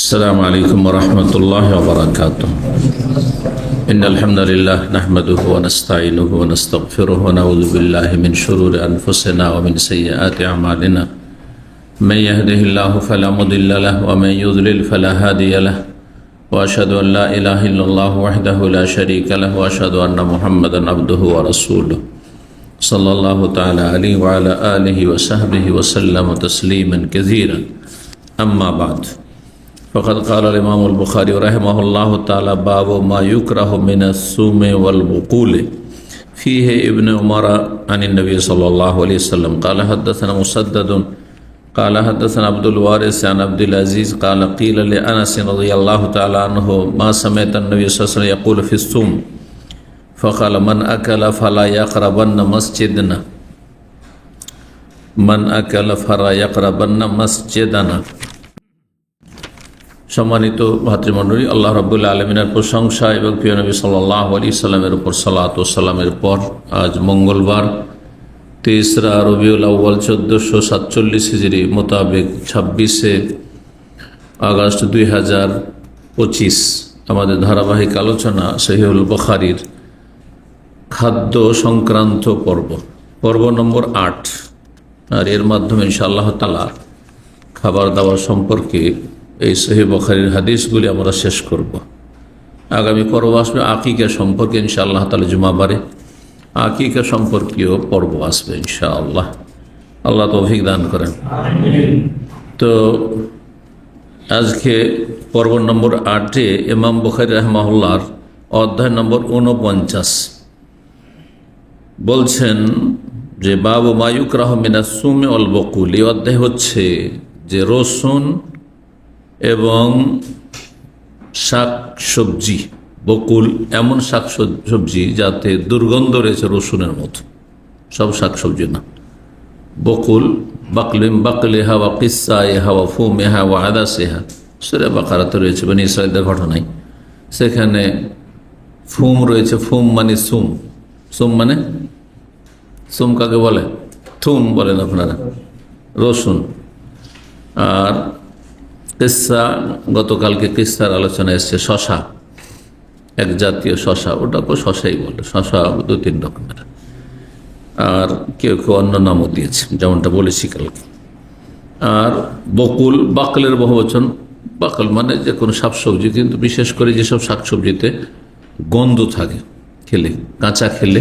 السلام عليكم ورحمة الله وبركاته. إن الحمد لله نحمده ونستعينه ونستغفره ونعوذ بالله من شرور أنفسنا ومن سيئات أعمالنا. من يهده الله فلا مضل له ومن يضلل فلا هادي له، وأشهد أن لا إله إلا الله وحده لا شريك له، وأشهد أن محمدا عبده ورسوله صلى الله تعالى عليه وعلى آله وصحبه وسلم تسليما كثيرا. أما بعد، فقد قال الإمام البخاري رحمه الله تعالى: باب ما يكره من السم والبقول فيه ابن عمر عن النبي صلى الله عليه وسلم قال حدثنا مسدد قال حدثنا عبد الوارث عن عبد العزيز قال قيل لأنس رضي الله تعالى عنه: ما سمعت النبي صلى الله عليه وسلم يقول في السم؟ فقال: من أكل فلا يقربن مسجدنا، من أكل فلا يقربن مسجدنا। সম্মানিত ভাতৃমণ্ডলী, আল্লাহ রাব্বুল আলামিনের প্রশংসা এবং প্রিয় নবী সাল্লাল্লাহু আলাইহি সাল্লামের উপর সালাত ও সালামের পর আজ মঙ্গলবার 3রা রবিউল আউয়াল 1447 হিজরি মোতাবেক 26শে আগস্ট 2025 আমাদের ধারাবাহিক আলোচনা সহিহুল বুখারীর খাদ্য সংক্রান্ত পর্ব নম্বর 8, আর এর মাধ্যমে ইনশাআল্লাহ তাআলা খাবার দাবার সম্পর্কে এই সহিহ বুখারীর হাদিসগুলি আমরা শেষ করব। আগামী পর্ব আসবে আকিকা সম্পর্কে ইনশাআল্লাহ তাআলা, জুমাবারে আকিকা সম্পর্কীয় পর্ব আসবে ইনশাআল্লাহ। আল্লাহ তৌফিক দান করেন। তো আজকে পর্ব নম্বর 8-এ ইমাম বুখারী রাহিমাহুল্লাহর অধ্যায় নম্বর 49 বলছেন যে বাবু মা ইউকরাহু মিনাস সুমি ওয়াল বুকুল। এই অধ্যায় হচ্ছে যে রসুন এবং শাক সবজি, বকুল এমন শাক সবজি যাতে দুর্গন্ধ রয়েছে রসুনের মতো, সব শাক সবজি না। বকুল বাকলিম বাকলিহা ওয়া কিসসাইহা ওয়া ফুমিহা ওয়া আদাসিহা, সূরা বাকারাতে রয়েছে বনী ইসরাঈলের ঘটনায়। সেখানে ফুম রয়েছে। ফুম মানে সুম। সুম মানে সুম কাকে বলে? থুম বলেন আপনারা, রসুন। আর কিসসা, গতকালকে কিসসার আলোচনা এসছে শশা, এক জাতীয় শশা, ওটাকে শশাই বলে। শশা 2-3 রকমের, আর কেউ কেউ অন্য নামও দিয়েছে, যেমনটা বলেছি কালকে। আর বকুল, বাকলের বহুবচন। বাকল মানে যে কোনো শাকসবজি, কিন্তু বিশেষ করে যেসব শাকসবজিতে গন্ধ থাকে, খেলে কাঁচা খেলে,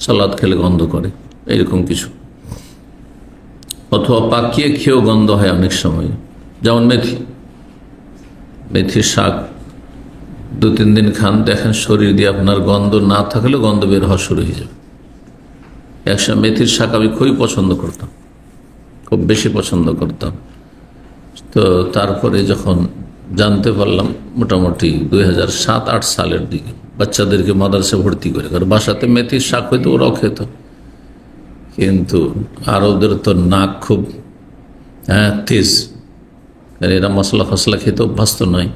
সালাদ খেলে গন্ধ করে, এইরকম কিছু, অথবা পাকিয়ে খেয়েও গন্ধ হয় অনেক সময়। যেমন মেথির শাক 2-3 দিন খান, দেখেন শরীর দিয়ে আপনার গন্ধ না থাকলেও গন্ধ বের হওয়া শুরু হয়ে যাবে। একসময় মেথির শাক আমি খুবই পছন্দ করতাম, খুব বেশি পছন্দ করতাম। তো তারপরে যখন জানতে পারলাম, মোটামুটি 2007-8 সালের দিকে বাচ্চাদেরকে মাদ্রাসা ভর্তি করে, কারণ বাসাতে মেথির শাক হইতো, ওরাও খেত, কিন্তু আর ওদের তো নাক খুব তেজ, এরা মশলা ফসলা খেতে অভ্যস্ত নয়,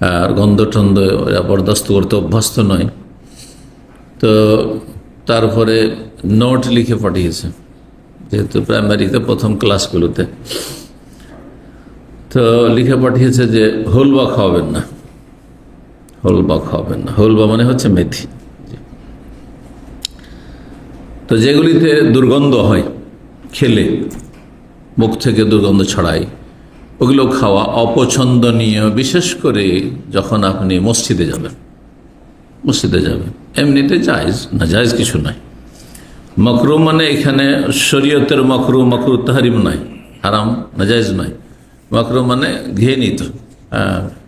আর গন্ধ টন্ধ এরা বরদাস্ত করতে অভ্যস্ত নয়। তো তারপরে নোট লিখে পাঠিয়েছে, যেহেতু প্রাইমারিতে প্রথম ক্লাসগুলোতে, তো লিখে পাঠিয়েছে যে হলুয়া খাওয়াবেন না, হলুয়া খাওয়াবেন না। হলুয়া মানে হচ্ছে মেথি। তো যেগুলিতে দুর্গন্ধ হয়, খেলে মুখ থেকে দুর্গন্ধ ছড়ায়, ওগুলো খাওয়া অপছন্দনীয়, বিশেষ করে যখন আপনি মসজিদে যাবেন। এমনিতে জায়েজ, না জায়েজ কিছু নাই। মাকরুহ মানে এখানে শরীয়তের মাকরুহ, মাকরুহ তাহরিম নয়, হারাম না জায়েজ নয়। মাকরুহ মানে ঘৃণিত,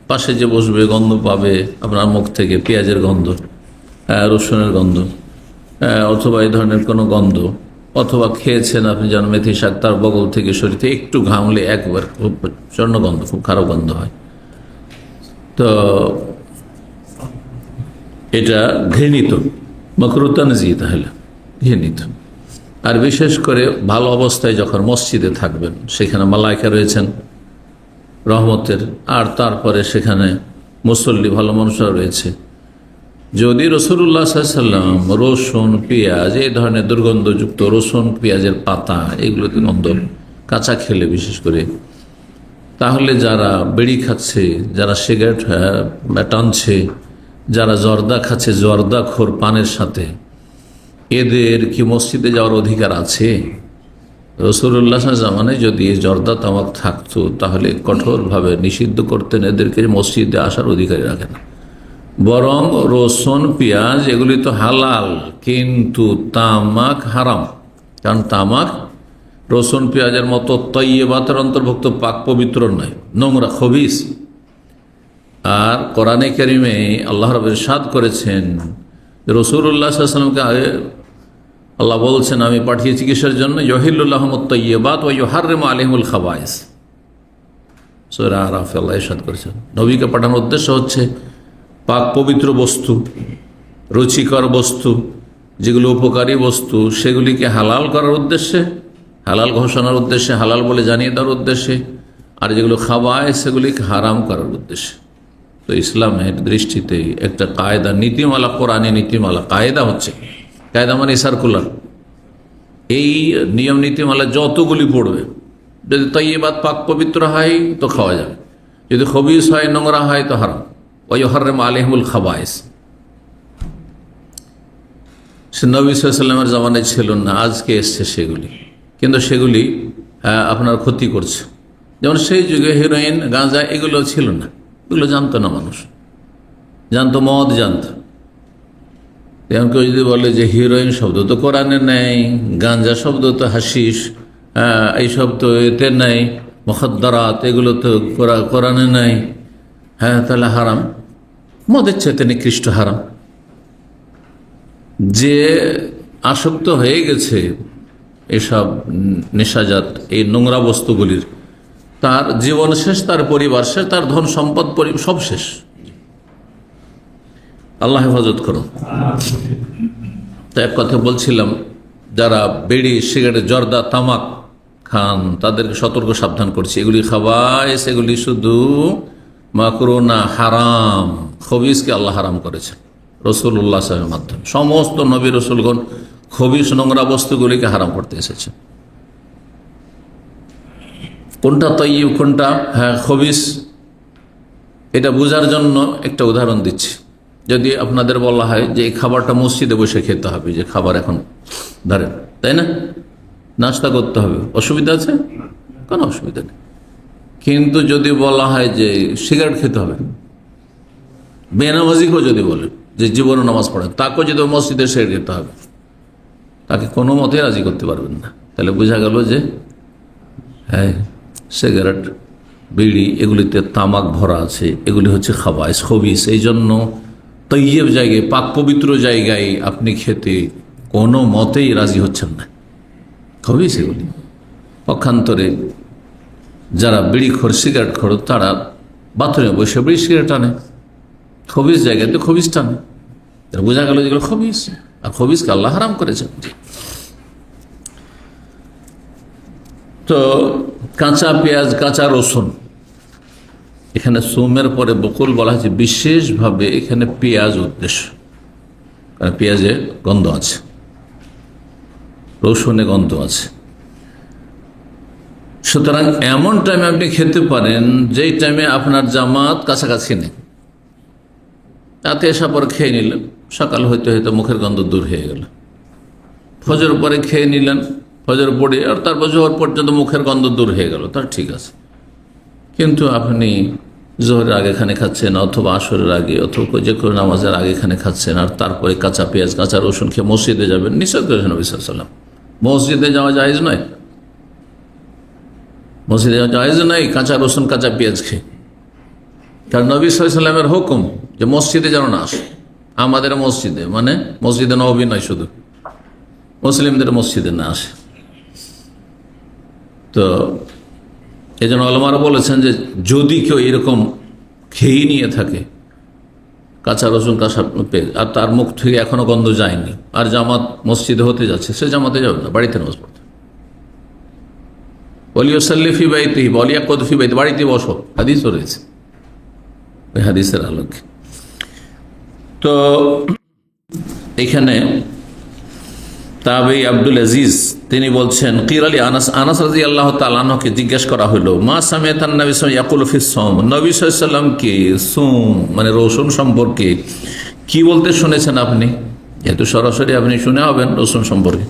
পাশে যে বসবে গন্ধ পাবে আপনার মুখ থেকে, পেঁয়াজের গন্ধ, রসুনের গন্ধ, অথবা এই ধরনের কোনো গন্ধ, অথবা খেয়েছেন আপনি যেন মেথি শাক, তার বগল থেকে শরীর থেকে একটু ঘামলে একবার খুব প্রচণ্ড গন্ধ, খুব খারাপ গন্ধ হয়। তো এটা ঘৃণিত, মাকরুহ তানজিহ, তাহলে ঘৃণিত। আর বিশেষ করে ভালো অবস্থায় যখন মসজিদে থাকবেন, সেখানে মালায়েকা রয়েছেন রহমতের, আর তারপরে সেখানে মুসল্লি ভালো মানুষরা রয়েছে। যদি রাসূলুল্লাহ সাল্লাল্লাহু আলাইহি ওয়াসাল্লাম রসুন, পেঁয়াজ, এই ধরনের দুর্গন্ধযুক্ত রসুন, পেঁয়াজের পাতা, এগুলোতে গন্ধ, কাঁচা খেলে বিশেষ করে তাহলে যারা বিড়ি খাচ্ছে, যারা সিগারেট টানছে, যারা জর্দা খাচ্ছে, জর্দাখোর পানের সাথে, এদের কি মসজিদে যাওয়ার অধিকার আছে? রাসূলুল্লাহ জামানায় যদি জর্দা তামাক থাকতো তাহলে কঠোরভাবে নিষিদ্ধ করতেন, এদেরকে মসজিদে আসার অধিকারী রাখে না। বরং রসুন, পেঁয়াজ এগুলি তো হালাল, কিন্তু তামাক হারাম। কারণ তামাক রসুন পেঁয়াজের মতো তৈয়বাতের অন্তর্ভুক্ত, পাক পবিত্র নয়, নোংরা, খবিস। আর কোরআনে কারিমে আল্লাহ রাব্বুল ইরশাদ করেছেন, রাসূলুল্লাহ সাল্লাল্লাহু আলাইহি ওয়াসাল্লামকে আল্লাহ বলছেন, আমি পাঠিয়েছি কিসের জন্য? ইউহিল্লু লাহুমুত তাইয়্যিবাত ওয়া ইউহাররিমু আলাইহিমুল খাবায়েস। সূরা আরাফে আল্লাহ ইরশাদ করেছেন, নবীকে পাঠানোর উদ্দেশ্য হচ্ছে পাক পবিত্র বস্তু, রুচিকর বস্তু, যেগুলো উপকারী বস্তু, সেগুলিকে হালাল করার উদ্দেশ্যে, হালাল ঘোষণার উদ্দেশ্যে, হালাল বলে জানিয়ে দেওয়ার উদ্দেশ্যে, আর যেগুলো খাবায় সেগুলিকে হারাম করার উদ্দেশ্যে। তো ইসলামের দৃষ্টিতে একটা কায়দা, নীতিমালা, কোরআনী নীতিমালা, কায়দা হচ্ছে, কায়দা মানে সার্কুলার, এই নিয়ম নীতিমালা যতগুলি পড়বে, যদি তাইয়্যিবাত পাক পবিত্র হয় তো খাওয়া যাবে, যদি খবিস হয়, নোংরা হয় তো হারাম। ওয়া ইউহাররিমু আলাইহিমুল খাবায়েস। সে নবী সাল্লাল্লাহু আলাইহি ওয়াসাল্লামের জামানায় ছিল না, আজকে এসছে সেগুলি, কিন্তু সেগুলি আপনার ক্ষতি করছে। যেমন সেই যুগে হেরোইন, গাঁজা এগুলো ছিল না, এগুলো জানতো না মানুষ, জানতো মদ, জানতো। যেমন কেউ যদি বলে যে হিরোইন শব্দ তো কোরআনে নেই, গাঁজা শব্দ তো হাশিশ, এইসব তো এতে নেই, মুখাদ্দারাত এগুলো তো কোরআনে নেই, হ্যাঁ তাহলে হারাম, মদের চেয়ে নিকৃষ্ট হারাম। যে আসক্ত হয়ে গেছে এসব নেশাজাত, এই নোংরা বস্তুগুলির, তার জীবন শেষ, তার পরিবার শেষ, তার ধন সম্পদ সব শেষ। আল্লাহ হেফাজত করুন। তো এক কথা বলছিলাম, যারা বিড়ি, সিগারেট, জর্দা, তামাক খান তাদেরকে সতর্ক সাবধান করছি, এগুলি খাবায়েস, এগুলি শুধু মাকরুহ না, হারাম। খবিসকে আল্লাহ হারাম করেছেন রাসূলুল্লাহ সাল্লাল্লাহু আলাইহি ওয়াসাল্লামের মাধ্যমে। সমস্ত নবী রাসূলগণ খবিস, নোংরা বস্তুগুলিকে হারাম করতে এসেছে। কোনটা তাইয়্যিব, কোনটা খবিস, এটা বোঝার জন্য একটা উদাহরণ দিচ্ছি। যদি আপনাদের বলা হয় যে এই খাবারটা মসজিদে বসে খেতে হবে, যে খাবার এখন ধরেন, তাই না, নাস্তা করতে হবে, অসুবিধা আছে? কোনো অসুবিধা নেই। কিন্তু যদি বলা হয় যে সিগারেট খেতে হবে, বেনামাজিকেও যদি বলেন যে জীবনে নামাজ পড়েন, তাকেও যদি মসজিদে সিগারেট খেতে হবে, তাকে কোনো মতেই রাজি করতে পারবেন না। তাহলে বোঝা গেল যে হ্যাঁ, সিগারেট, বিড়ি এগুলিতে তামাক ভরা আছে, এগুলি হচ্ছে খাবায়েস, খবিস। এই জন্য তৈয়ব জায়গায়, পাক পবিত্র জায়গায় আপনি খেতে কোনো মতেই রাজি হচ্ছেন না, খবিস এগুলি। পক্ষান্তরে যারা বিড়ি খোর, সিগারেট খোর, তারা বাথরুমে বসে বিড়ি সিগারেট টানে, খবিস জায়গাতে খবিস টানে। বোঝা গেল যেগুলো খবিস, আর খবিসকে আল্লাহ হারাম করেছেন। তো কাঁচা পেঁয়াজ, কাঁচা রসুন, এখানে সোমের পরে বকুল বলা হয়েছে বিশেষভাবে, এখানে পেঁয়াজ উদ্দেশ্য, কারণ পেঁয়াজে গন্ধ আছে, রসুনে গন্ধ আছে। সুতরাং এমন টাইমে আপনি খেতে পারেন যেই টাইমে আপনার জামাত কাছাকাছি নেই, তাতে এসা পরে খেয়ে নিলেন, সকাল হইতে হইতে মুখের গন্ধ দূর হয়ে গেল। ফজর পরে খেয়ে নিলেন, ফজর পড়ে আর তারপর জোহর পর্যন্ত মুখের গন্ধ দূর হয়ে গেল, তার ঠিক আছে। কিন্তু আপনি জোহরের আগে খানে খাচ্ছেন, অথবা আসরের আগে, অথবা যে কোনো নামাজের আগে খানে খাচ্ছেন, আর তারপরে কাঁচা পেঁয়াজ, কাঁচা রসুন খেয়ে মসজিদে যাবেন, নিষেধ করেছেন নবী সাল্লাল্লাহু আলাইহি ওয়াসাল্লাম। মসজিদে যাওয়া জায়েজ নয়, মসজিদে যাওয়া জায়েজ নয় কাঁচা রসুন, কাঁচা পেঁয়াজ খেয়ে। কারণ নবী সাল্লাল্লাহু আলাইহি ওয়াসাল্লামের হুকুম যে মসজিদে যেন না আসে, আমাদের মসজিদে, মানে মসজিদে নববী নয়, শুধু মুসলিমদের মসজিদে না আসে। তো এই জন্য আলেমারা বলেছেন যে যদি কেউ এরকম খেয়ে নিয়ে থাকে কাঁচা রসুন, কাঁচা পেঁয়াজ, আর তার মুখ থেকে এখনো গন্ধ যায়নি, আর জামাত মসজিদে হতে যাচ্ছে, সে জামাতে যাবে না, বাড়িতে নামাজ পড়তে। ওয়ালিয়াসাল্লি ফি বাইতিহি ওয়ালিয়াকুদ ফি বাইতিহি, বাড়িতে বসো, হাদিসও রয়েছে, ওই হাদিসের আলোকে। তো এখানে তাবেঈ আব্দুল আজিজ তিনি বলছেন, কিল আলী আনাস রাদিয়াল্লাহু তাআলা আনহুকে জিজ্ঞেস করা হলো, মা সামিআতান নবী সাল্লাল্লাহু আলাইহি ওয়াসাল্লাম ইয়াকুলু ফিস সাওম, নবী সাল্লাল্লাহু আলাইহি ওয়াসাল্লামকে সুম মানে রসুন সম্পর্কে কি বলতে শুনেছেন আপনি? যেহেতু সরাসরি আপনি শুনে হবেন রসুন সম্পর্কে।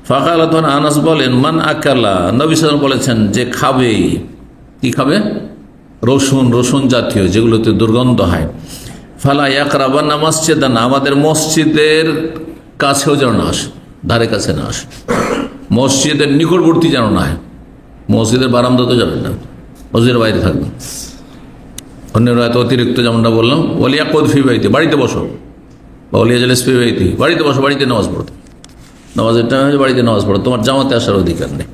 ফাকালা, তখন আনাস বলেন, মান আকালা, নবী সাল্লাল্লাহু আলাইহি ওয়াসাল্লাম বলেছেন যে খাবে, কি খাবে? রসুন, রসুন জাতীয় যেগুলোতে দুর্গন্ধ হয়। ফালা ইয়াকরাবান্না মাসজিদানা, আমাদের মসজিদের কাছেও যেন না আসে, ধারে কাছে না আসে, মসজিদের নিকটবর্তী যেন না হয়, মসজিদের বারান্দা তো যাবেন না, মসজিদের বাইরে থাকবেন। অন্যরা এত অতিরিক্ত যেমনটা বললাম, ওলিয়া কদফি বাইতে, বাড়িতে বসো, বা ওলিয়া জালিস ফি বাইতে, বাড়িতে বসো, বাড়িতে নামাজ পড়তে, নামাজের টাইম হয়েছে বাড়িতে নামাজ পড়ো, তোমার জামাতে আসার অধিকার নেই,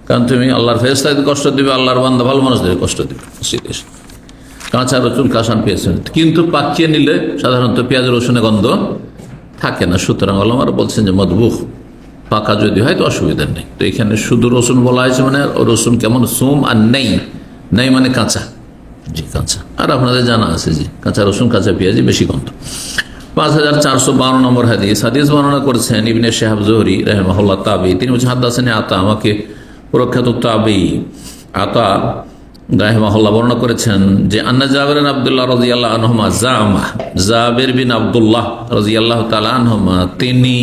কারণ তুমি আল্লাহর ফেরেশতাদের কষ্ট দিবে, আল্লাহর বান্দা ভালো মানুষদের কষ্ট দিবে। মসজিদে এসে কাঁচা রসুন, কাঁচান পেঁয়াজ, কিন্তু পাকিয়ে নিলে সাধারণত পেঁয়াজ রসুনের গন্ধ থাকে না, সুতরাং ওলামারা বলছেন যে মদবুখ, পাকা যদি হয় তো অসুবিধা নেই। তো এখানে শুধু রসুন বলা হয়েছে, মানে রসুন কেমন? সুম আর নেই, নেই মানে কাঁচা, জি কাঁচা। আর আপনাদের জানা আছে যে কাঁচা রসুন, কাঁচা পেঁয়াজি বেশি গন্ধ। 5452 নম্বর হাদিস বর্ণনা করেছেন ইবনে শিহাব জুহরি রাহিমাহুল্লাহ তাবেঈ, তিনি বলছেন, হাদাসানি আতা, আমাকে প্রখ্যাত তাবেঈ আতা রাহিমাহুল্লাহ বর্ণনা করেছেন যে আন্না জাবের বিন আব্দুল্লাহ রাদিয়াল্লাহু আনহুমা জামা, জাবের বিন আব্দুল্লাহ রাদিয়াল্লাহু তাআলা আনহুমা তিনি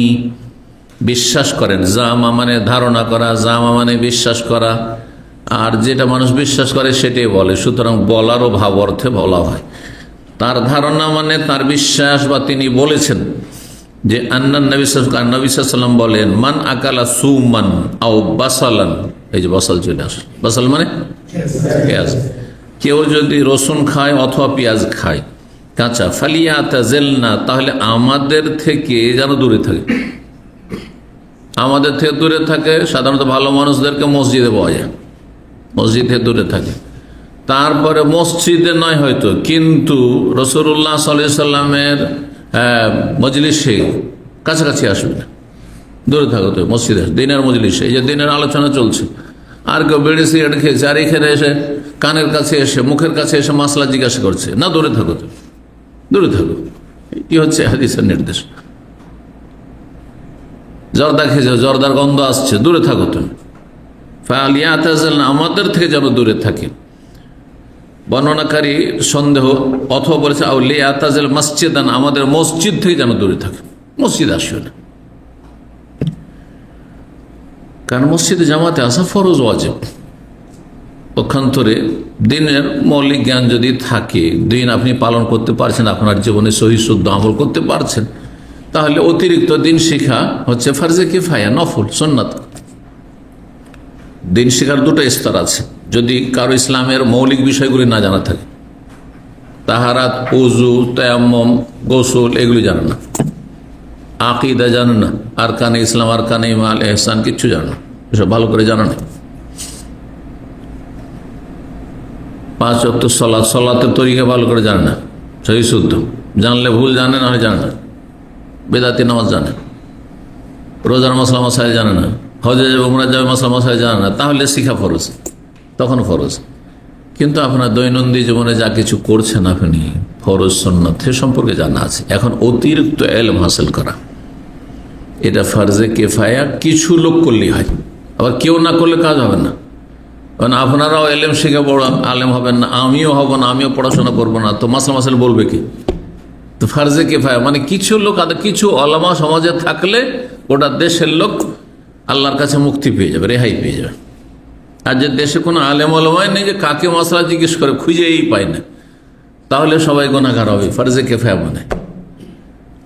বিশ্বাস করেন, জামা মানে ধারণা করা, জামা মানে বিশ্বাস করা, আর যেটা মানুষ বিশ্বাস করে সেটাই বলে, সুতরাং বলারও ভাব অর্থে বলা হয়। তার ধারণা মানে তার বিশ্বাস, বা তিনি বলেছেন যে আন্নান নবী সাল্লাল্লাহু আলাইহি ওয়াসাল্লাম বলেন, মান আকালা সুমান আও বাসালান, এই যে বাসাল চলে আসে, বাসাল মানে পেঁয়াজ, কেউ যদি রসুন খায় অথবা পেঁয়াজ খায় কাঁচা, ফালিয়াতাজিলনা, তাহলে আমাদের থেকে যেন দূরে থাকে, আমাদের থেকে দূরে থাকে। সাধারণত ভালো মানুষদেরকে মসজিদে পাওয়া যায়, মসজিদ থেকে দূরে থাকে। তারপরে মসজিদে নয় হয়তো, কিন্তু রাসূলুল্লাহ সাল্লাল্লাহু আলাইহি ওয়াসাল্লামের মজলিসে কাছাকাছি আসবে না, দূরে থাকো। তো মসজিদে দিনের মজলিসে, এই যে দিনের আলোচনা চলছে, আর কেউ বেড়ে সিগারেট খেয়েছে, আর এখানে এসে কানের কাছে এসে, মুখের কাছে এসে মাসলা জিজ্ঞাসা করছে, না দূরে থাকো, তো দূরে থাকো। এটি হচ্ছে হাদিসের নির্দেশ। জর্দা খেয়েছে, জর্দার গন্ধ আসছে, দূরে থাকো তুমি। ফালিয়াতাজিলনা, আমাদের থেকে যেন দূরে থাকে। বর্ণনাকারী সন্দেহ, অথবা বলেছে আউলিয়াতাজিল মসজিদান, আমাদের মসজিদ থেকে যেন দূরে থাকে, মসজিদ আসবে না, কারণ মসজিদে জামাতে আসা ফরজ ওয়াজিব। পক্ষান্তরে দিনের মৌলিক জ্ঞান যদি থাকে, দিন আপনি পালন করতে পারছেন, আপনার জীবনে সহি শুদ্ধ আমল করতে পারছেন, তাহলে অতিরিক্ত দিন শিখা হচ্ছে ফরজে কিফায়া, নফল, সুন্নাত। দিন শিখার দুটো স্তর আছে। যদি কারো ইসলামের মৌলিক বিষয়গুলি না জানা থাকে, তাহারাত, ওযু, তায়াম্মুম, গোসল, এগুলি জানে না, আকীদা জানে না, আরকানে ইসলাম, আরকানে ঈমান, ইহসান কিচ্ছু জানে না, এসব ভালো করে জানা নেই। 5 ওয়াক্ত সালাত, সালাতের তরিকা ভালো করে জানে না, সহি শুদ্ধ, জানলে ভুল জানে না হয় জানে না, বেদাতি নামাজ জানে, রোজার মশলা মশাই জানে না, হজে যাবে, উমরা যাবে, মশলা মশাই জানে না, তাহলে শিখা ফরজ, তখন ফরজ। কিন্তু আপনার দৈনন্দিন জীবনে যা কিছু করছেন আপনি, ফরজ সুন্নাত সে সম্পর্কে জানা আছে। এখন অতিরিক্ত ইলম হাসিল করা, এটা ফরজে কিফায়া, কিছু লোক করলেই হয়, আবার কেউ না করলে কাজ হবে না। কারণ আপনারাও ইলম শিখে বড় আলেম হবেন না, আমিও হব না, আমিও পড়াশোনা করবো না, তো মাসলা মাসাল বলবে কি? তো ফরজে কিফায়া মানে কিছু লোক, কিছু ওলামা সমাজে থাকলে গোটা দেশের লোক আল্লাহর কাছে মুক্তি পেয়ে যাবে, রেহাই পেয়ে যাবে। আর যে দেশে কোনো আলেম ওলামাই নেই, যে কাকে মশলা জিজ্ঞেস করে খুঁজেই পায় না, তাহলে সবাই গুনাহগার হবে। ফরজে কিফায়া মানে,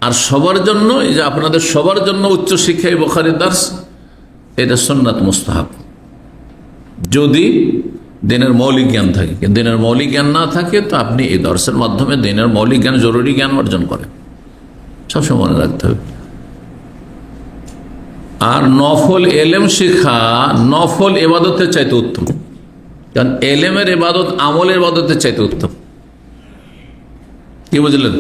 আর সবার জন্য, এই যে আপনাদের সবার জন্য উচ্চশিক্ষা এই বুখারীর দার্স, এটা সুন্নাত মুস্তাহাব, যদি দিনের মৌলিক জ্ঞান থাকে। কিন্তু দিনের মৌলিক জ্ঞান না থাকে তো আপনি এই দর্শের মাধ্যমে দিনের মৌলিক জ্ঞান, জরুরি জ্ঞান অর্জন করেন, সবসময় মনে রাখতে হবে। আর নফল এলেম শেখা নফল এবাদতের চাইতে উত্তম, কারণ এলেমের এবাদত আমলের এবাদতের চাইতে উত্তম। কি বুঝলেন?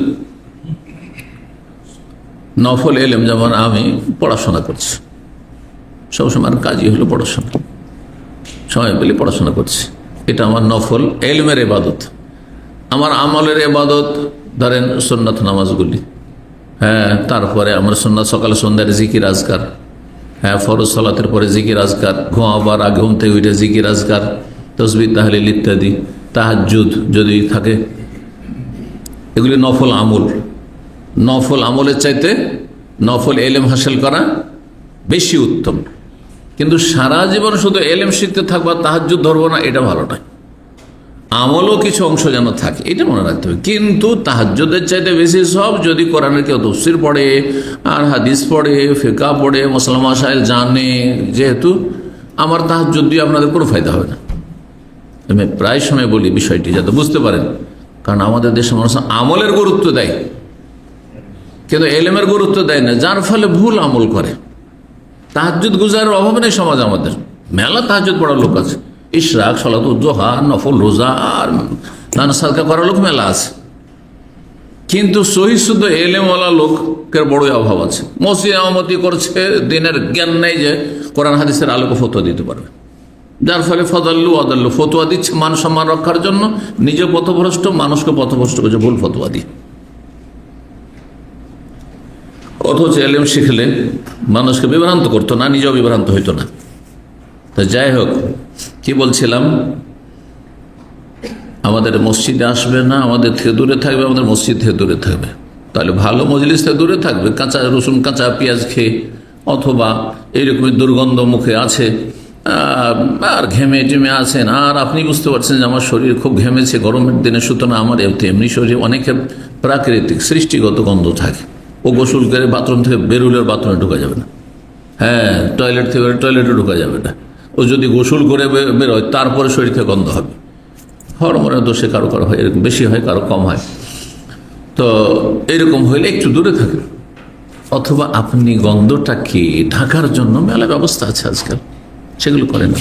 নফল এলেম, যেমন আমি পড়াশোনা করছি, সবসময় কাজই হলো পড়াশোনা, সময় পেলে পড়াশোনা করছি, এটা আমার নফল এলমের এবাদত। আমার আমলের এবাদত ধরেন সুন্নাত নামাজগুলি, হ্যাঁ, তারপরে আমার সুন্নাত সকাল সন্ধ্যার জিকির আজকার, হ্যাঁ, ফরজ সালাতের পরে জিকির আজকার, ঘুমাবার আগে ঘুম থেকে উঠে জিকির আজকার, তসবিহ তাহলিল ইত্যাদি, তাহাজ্জুদ যদি থাকে, এগুলি নফল আমল। নফল আমলের চাইতে নফল এলেম হাসিল করা বেশি উত্তম। কিন্তু সারা জীবন শুধু এলেম শিখতে থাকবা, তাহাজ্জুদ ধরবো না, এটা ভালো নয়। আমলও কিছু অংশ যেন থাকে, এটা মনে রাখতে হবে। কিন্তু তাহাজ্জুদের চাইতে বেশি সব যদি কোরআনের কেউ তাফসীর পড়ে আর হাদিস পড়ে, ফিকহ পড়ে, মাসলা মাসাইল জানে, যেহেতু আমার তাহাজ্জুদ দিয়ে আপনাদের কোনো ফায়দা হবে না। আমি প্রায় সময় বলি বিষয়টি যাতে বুঝতে পারেন, কারণ আমাদের দেশের মানুষ আমলের গুরুত্ব দেয় কিন্তু এলেমের গুরুত্ব দেয় না, যার ফলে ভুল আমল করে। তাহাজ্জুদ গুজারের অভাব নেই সমাজ আমাদের, মেলা তাহাজ্জুদ পড়ার লোক আছে, ইশরাক, সালাতুল জোহা, নফল রোজা আর নানা সাদকা করার লোক মেলা আছে, কিন্তু সহি শুদ্ধ এলেমওয়ালা লোকের বড়ই অভাব আছে। মসজিদ ইমামতি করছে, দিনের জ্ঞান নেই যে কোরআন হাদিসের আলোকে ফতোয়া দিতে পারবে, যার ফলে ফদাল্লু আদাল্লু, ফতোয়া দিচ্ছে মান সম্মান রক্ষার জন্য, নিজে পথভ্রষ্ট, মানুষকে পথভ্রষ্ট করছে ভুল ফতোয়া দিয়ে। অথচ এলেম শিখলে মানুষকে বিভ্রান্ত করতো না, নিজেও বিভ্রান্ত হইতো না। তো যাই হোক, কি বলছিলাম, আমাদের মসজিদে আসবে না, আমাদের থেকে দূরে থাকবে, আমাদের মসজিদ থেকে দূরে থাকবে। তাহলে ভালো মজলিস থেকে দূরে থাকবে, কাঁচা রসুন, কাঁচা পেঁয়াজ খেয়ে, অথবা এইরকমই দুর্গন্ধ মুখে আছে আর ঘেমে টেমে আছেন, আর আপনি বুঝতে পারছেন যে আমার শরীর খুব ঘেমেছে গরমের দিনে, সুতরাং আমার এমনি শরীর অনেকের প্রাকৃতিক সৃষ্টিগত গন্ধ থাকে, ও গোসল করে বাথরুম থেকে বেরুলের বাথরুমে ঢোকা যাবে না, হ্যাঁ, টয়লেট থেকে টয়লেটে ঢোকা যাবে না। ও যদি গোসল করে বেরোয় তারপরে শরীর থেকে গন্ধ হবে। হরমোনের দোষে কারো কারো হয়, এরকম বেশি হয়, কারো কম হয়। তো এরকম হইলে একটু দূরে থাকবে। অথবা আপনি গন্ধটাকে ঢাকার জন্য মেলা ব্যবস্থা আছে আজকাল, সেগুলো করে না।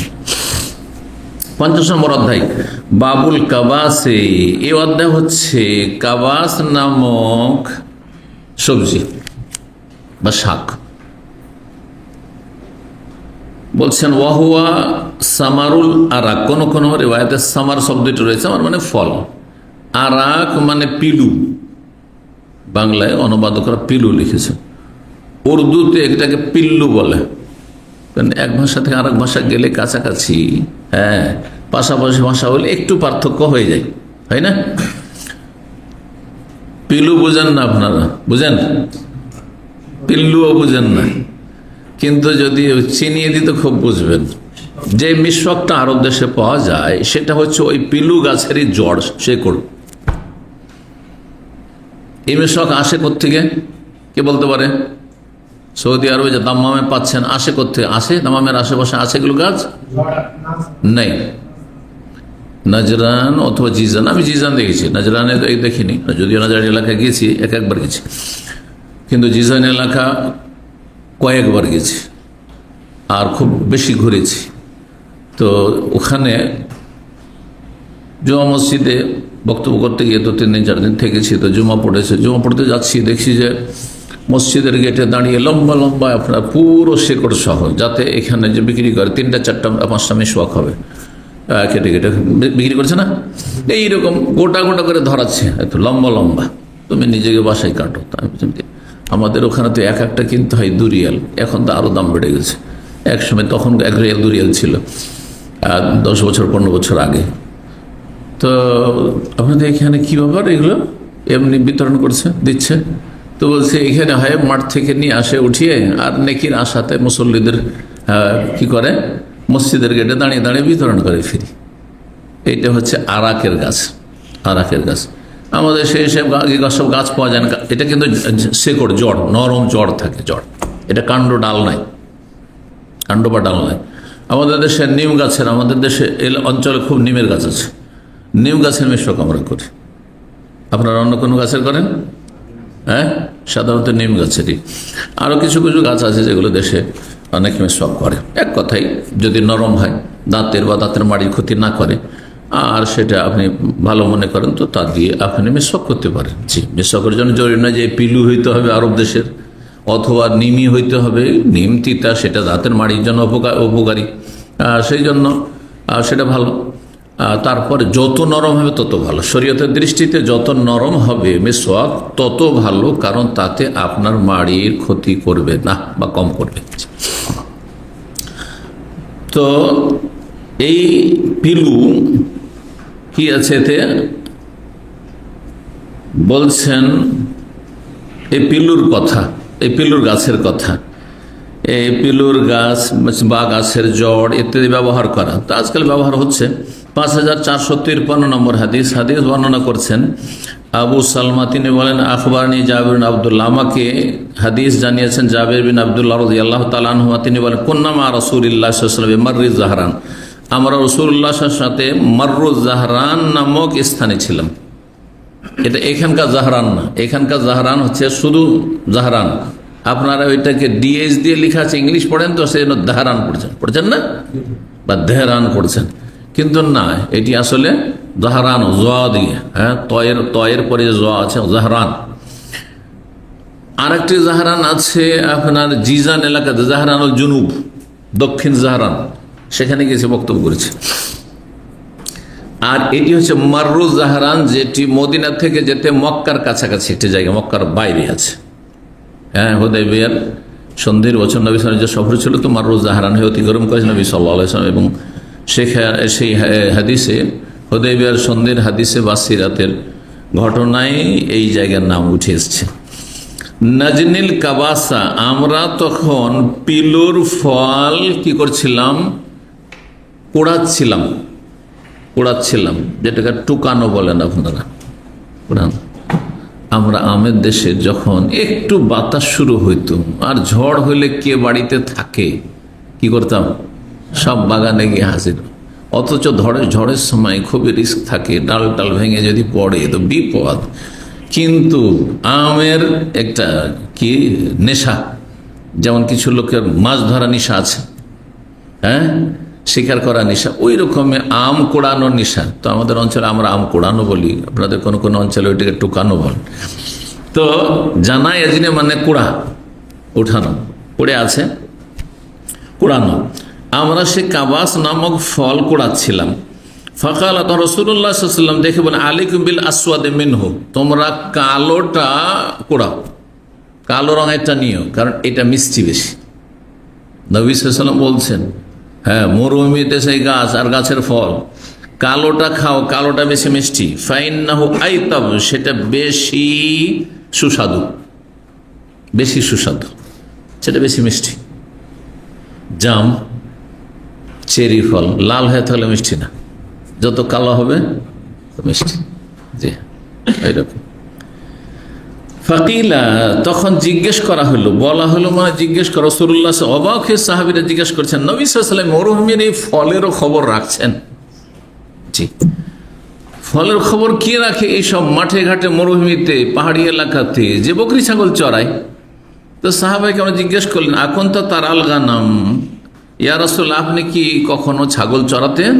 ৫০ নম্বর অধ্যায় বাবুল কাবাসে। এই অধ্যায় হচ্ছে কাবাস নামক সবজি বা শাক। বলছেন ওয়াহুয়া সামারুল আরাক, কোন কোন রিওয়ায়াতে সামার শব্দটি রয়েছে, আমার মানে ফল, আরাক মানে পিলু, বাংলায় অনুবাদকরা পিলু লিখেছে, উর্দুতে এটাকে পিল্লু বলে। এক ভাষা থেকে আরেক ভাষা গেলে কাছাকাছি, হ্যাঁ, পাশাপাশি ভাষা হলে একটু পার্থক্য হয়ে যায়, হয় না? পিলু বুঝেন না আপনারা? বুঝেন? পিল্লুও বুঝেন না, কিন্তু যদি চিনিয়ে দিতে খুব বুঝবেন। যে মিশ্রকটা আরব দেশে পাওয়া যায় সেটা হচ্ছে ওই পিলু গাছেরই জড়, শেকড়। এই মিশ্রক আসে কোত্থেকে, কে বলতে পারে? সৌদি আরবে যে দাম্মামে পাচ্ছেন, আসে কোত্থেকে? আসে দাম্মামের আশেপাশে আছে এগুলো গাছ? নেই। নাজরান অথবা জিজান, আমি জিজান দেখেছি, নাজরানে দেখিনি, যদিও নাজরান এলাকায় গেছি, একবার গেছি, কিন্তু জিজান এলাকা কয়েকবার গেছি আর খুব বেশি ঘুরেছি। তো ওখানে জুমা মসজিদে বক্তব্য করতে গিয়ে তো 3 দিন 4 দিন থেকেছি। তো জুমা পড়তে যাচ্ছি, দেখছি যে মসজিদের গেটে দাঁড়িয়ে লম্বা লম্বা আপনার পুরো শেকড় সহ, যাতে এখানে যে বিক্রি করে 3টা 4টা 5টা মেশওয়াক হবে, কেটে কেটে বিক্রি করছে না, এইরকম গোটা গোটা করে ধরাচ্ছে, এত লম্বা লম্বা, তুমি নিজেকে বাসায় কাটো। আমাদের ওখানে তো একটা কিনতে হয় 2 রিয়াল, এখন তো আরও দাম বেড়ে গেছে। এক সময় তখন 1 রিয়াল 2 রিয়াল ছিল, 10 বছর 15 বছর আগে। তো আপনাদের এখানে কী ব্যাপার, এগুলো এমনি বিতরণ করছে, দিচ্ছে? তো বলছে এখানে হয় মাঠ থেকে নিয়ে আসে উঠিয়ে, আর নেকির আশাতে মুসল্লিদের কি করে, মসজিদের গেটে দাঁড়িয়ে দাঁড়িয়ে বিতরণ করে ফিরি। এইটা হচ্ছে আরাকের গাছ। আরাকের গাছ আমাদের সেই সব গাছ পাওয়া যায় না। এটা কিন্তু শেকড়, জড়, নরম জড় থাকে, জড়। এটা কাণ্ড ডাল নাই, কাণ্ড বা ডাল নাই। আমাদের দেশে নিম গাছের, আমাদের দেশে অঞ্চলে খুব নিমের গাছ আছে, নিম গাছের মিশ্রক আমরা করি। আপনারা অন্য কোনো গাছের করেন? হ্যাঁ, সাধারণত নিম গাছেরই। আরও কিছু কিছু গাছ আছে যেগুলো দেশে অনেক মিশ্রক করে। এক কথাই, যদি নরম হয়, দাঁতের বা দাঁতের মাড়ির ক্ষতি না করে, আর সেটা আপনি ভালো মনে করেন, তো তা দিয়ে আপনি মিশ্রক করতে পারেন। জি, মিশ্রকের জন্য জরুরি নয় যে পিলু হইতে হবে আরব দেশের, অথবা নিমই হইতে হবে। নিম তিতা, সেটা দাঁতের মাড়ির জন্য উপকারী, সেই জন্য সেটা ভালো। তারপরে যত নরম হবে তত ভালো, শরীয়তের দৃষ্টিতে যত নরম হবে মিসওয়াক তত ভালো, কারণ তাতে আপনার মাড়ির ক্ষতি করবে না বা কম করবে। তো এই পিলু কি আছে এতে বলছেন, এই পিলুর কথা, এই পিলুর গাছের কথা, এই পিলুর গাছ বা গাছের জড় ইত্যাদি ব্যবহার করা তো আজকাল ব্যবহার হচ্ছে। 5453 নম্বর হাদিস বর্ণনা করছেন আবু সালমা, তিনি বলেন আখবারনি জাবির বিন আব্দুল্লাহ, আমাকে হাদিস জানিয়েছেন জাবির বিন আব্দুল্লাহ রাদিয়াল্লাহু তাআলা আনহু, তিনি বলেন কুন্না মা রাসূলিল্লাহ সাল্লাল্লাহু আলাইহি ওয়াসাল্লাম মাররিজ জাহরান, আমরা রাসূলুল্লাহর সাথে মাররুজ জাহরান নামক স্থানে ছিলাম। এটা এখানকার জাহরান না, এখানকার জাহরান হচ্ছে শুধু জাহরান, আপনারা ওইটাকে ডিএস দিয়ে লেখা আছে, ইংলিশ পড়েন তো সেই জন্য দাহরান পড়ছেন না, বা দেহরান পড়ছেন, কিন্তু না, এটি আসলে জাহরান জোয়া দিয়ে, হ্যাঁ, তয়ের পরে জোয়া আছে জাহরান। আরেকটি জাহরান আছে আপনার জিজান এলাকাতে, জাহরানুল জুনুব, দক্ষিণ জাহরান, সেখানে গিয়েছে বক্তব্য করেছে। আর এটি হচ্ছে মাররুজ জাহরান, যেটি মদিনা থেকে যেতে মক্কার কাছাকাছি একটি জায়গা, মক্কার বাইরে আছে। হ্যাঁ, হুদাইবিয়ার সন্ধির বছর নবী সাল্লাল্লাহু আলাইহি ওয়াসাল্লাম যে সফর ছিল, তো মাররুজ জাহরান হয়ে অতিক্রম করেছে নবী সাল্লাল্লাহু আলাইহি ওয়াসাল্লাম। এবং সেই হাদিসে, হুদাইবিয়ার সন্ধির হাদিসে বা সিরাতের ঘটনায় এই জায়গার নাম উঠে এসছে। নাজনিল কাবাসা, আমরা তখন পিলুর ফল কি করছিলাম, পোড়াচ্ছিলাম, যেটাকে টুকানো বলেন আপনারা। আমরা আমের দেশে যখন একটু বাতাস শুরু হইতো আর ঝড় হইলে কে বাড়িতে থাকে, কি করতাম, সব বাগানে গিয়ে হাজির। অথচ ঝড়ের সময় খুবই রিস্ক থাকে, ডাল ভেঙে যদি পড়ে তো বিপদ। কিন্তু আমের একটা কি নেশা, যেমন কিছু লোকের মাছ ধরা নেশা আছে, হ্যাঁ, শিকার করা নেশা, ওই রকমে আম কোড়ানো নেশা। তো আমাদের অঞ্চলে আমরা আম কোড়ানো বলি, আপনাদের কোনো কোনো অঞ্চলে ওইটাকে টুকানো বল। তো জানা এজিনে মানে কোড়া, উঠানো, পড়ে আছে কোড়ানো। আমরা সে কাবাস নামক ফল কোড়াচ্ছিলাম। ফাকাল রাসূলুল্লাহ সাল্লাল্লাহু আলাইহি ওয়াসাল্লাম দেখে বলেন আলাইকুম বিল আসওয়াদ মিনহু, তোমরা কালোটা কোড়াও, কালো রঙেরটা নিও, কারণ এটা মিষ্টি বেশি। নবী সাল্লাল্লাহু আলাইহি ওয়াসাল্লাম বলছেন, হ্যাঁ, মরুভূমিতে সেই গাছ আর গাছের ফল, কালোটা খাও, কালোটা বেশি মিষ্টি। ফাইন্নাহু আইতাব, সেটা বেশি সুস্বাদু, সেটা বেশি মিষ্টি। জাম, চেরি ফল লাল হয়ে থাকলে মিষ্টি না, যত কালো হবে মিষ্টি। জি, এইরকম। ফাকিলা, তখন জিজ্ঞেস করা হলো, বলা হলো, মানে জিজ্ঞেস করা, রাসূলুল্লাহ অবাক হয়ে সাহাবীরা জিজ্ঞেস করছেন, নবী সাল্লাল্লাহু আলাইহি ওয়াসাল্লাম মরুভূমির এই ফলেরও খবর রাখছেন? জি, ফলের খবর কে রাখে এইসব মাঠে ঘাটে, মরুভূমিতে, পাহাড়ি এলাকাতে যে বকরি ছাগল চড়ায়? তো সাহাবাইকে আমরা জিজ্ঞেস করলেন, এখন তো তার আলগা নাম, ইয়া রাসূলুল্লাহ, আপনি কি কখনো ছাগল চড়াতেন,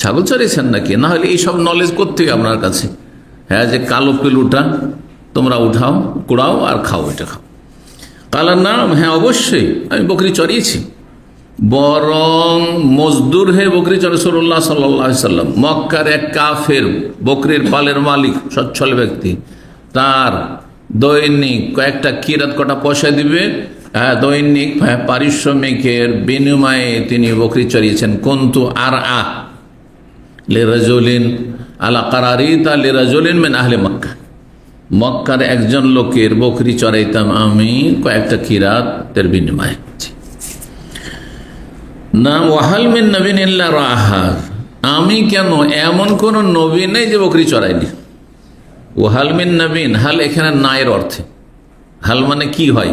ছাগল চড়িয়েছেন নাকি? না হলে এইসব নলেজ কোত্থেকে আপনার কাছে? হ্যাঁ, যে কালো পিলুটা তোমরা উঠাও, কুড়াও আর খাও, এটা খাও। কালার নাম, হ্যাঁ অবশ্যই আমি বকরি চড়িয়েছি, বরং মজদুর হে বকরি চড়ে রাসূলুল্লাহ সাল্লাল্লাহু আলাইহি ওয়াসাল্লাম। মক্কার এক কাফের বকরির পালের মালিক, সচ্ছল ব্যক্তি, তার দৈনিক কয়েকটা কিরাত, কটা পয়সা দিবে, হ্যাঁ, দৈনিক পারিশ্রমিকের বিনিময়ে তিনি বকরি চড়িয়েছেন। কুনতু আর লিরাজুলিন আলা কারারিতা লিরাজুলিন মিন আহলি মক্কা, মক্কার একজন লোকের বকরি চড়াইতাম আমি কয়েকটা কিরাতের বিনিময়ে। না ওয়াহাল মিন নবীন ইল্লা রাহা, আমি কেন, এমন কোন নবী নেই যে বকরি চড়াইনি। ওয়াহাল মিন নবীন, হাল এখানে নায়ের অর্থে। হাল মানে কি হয়,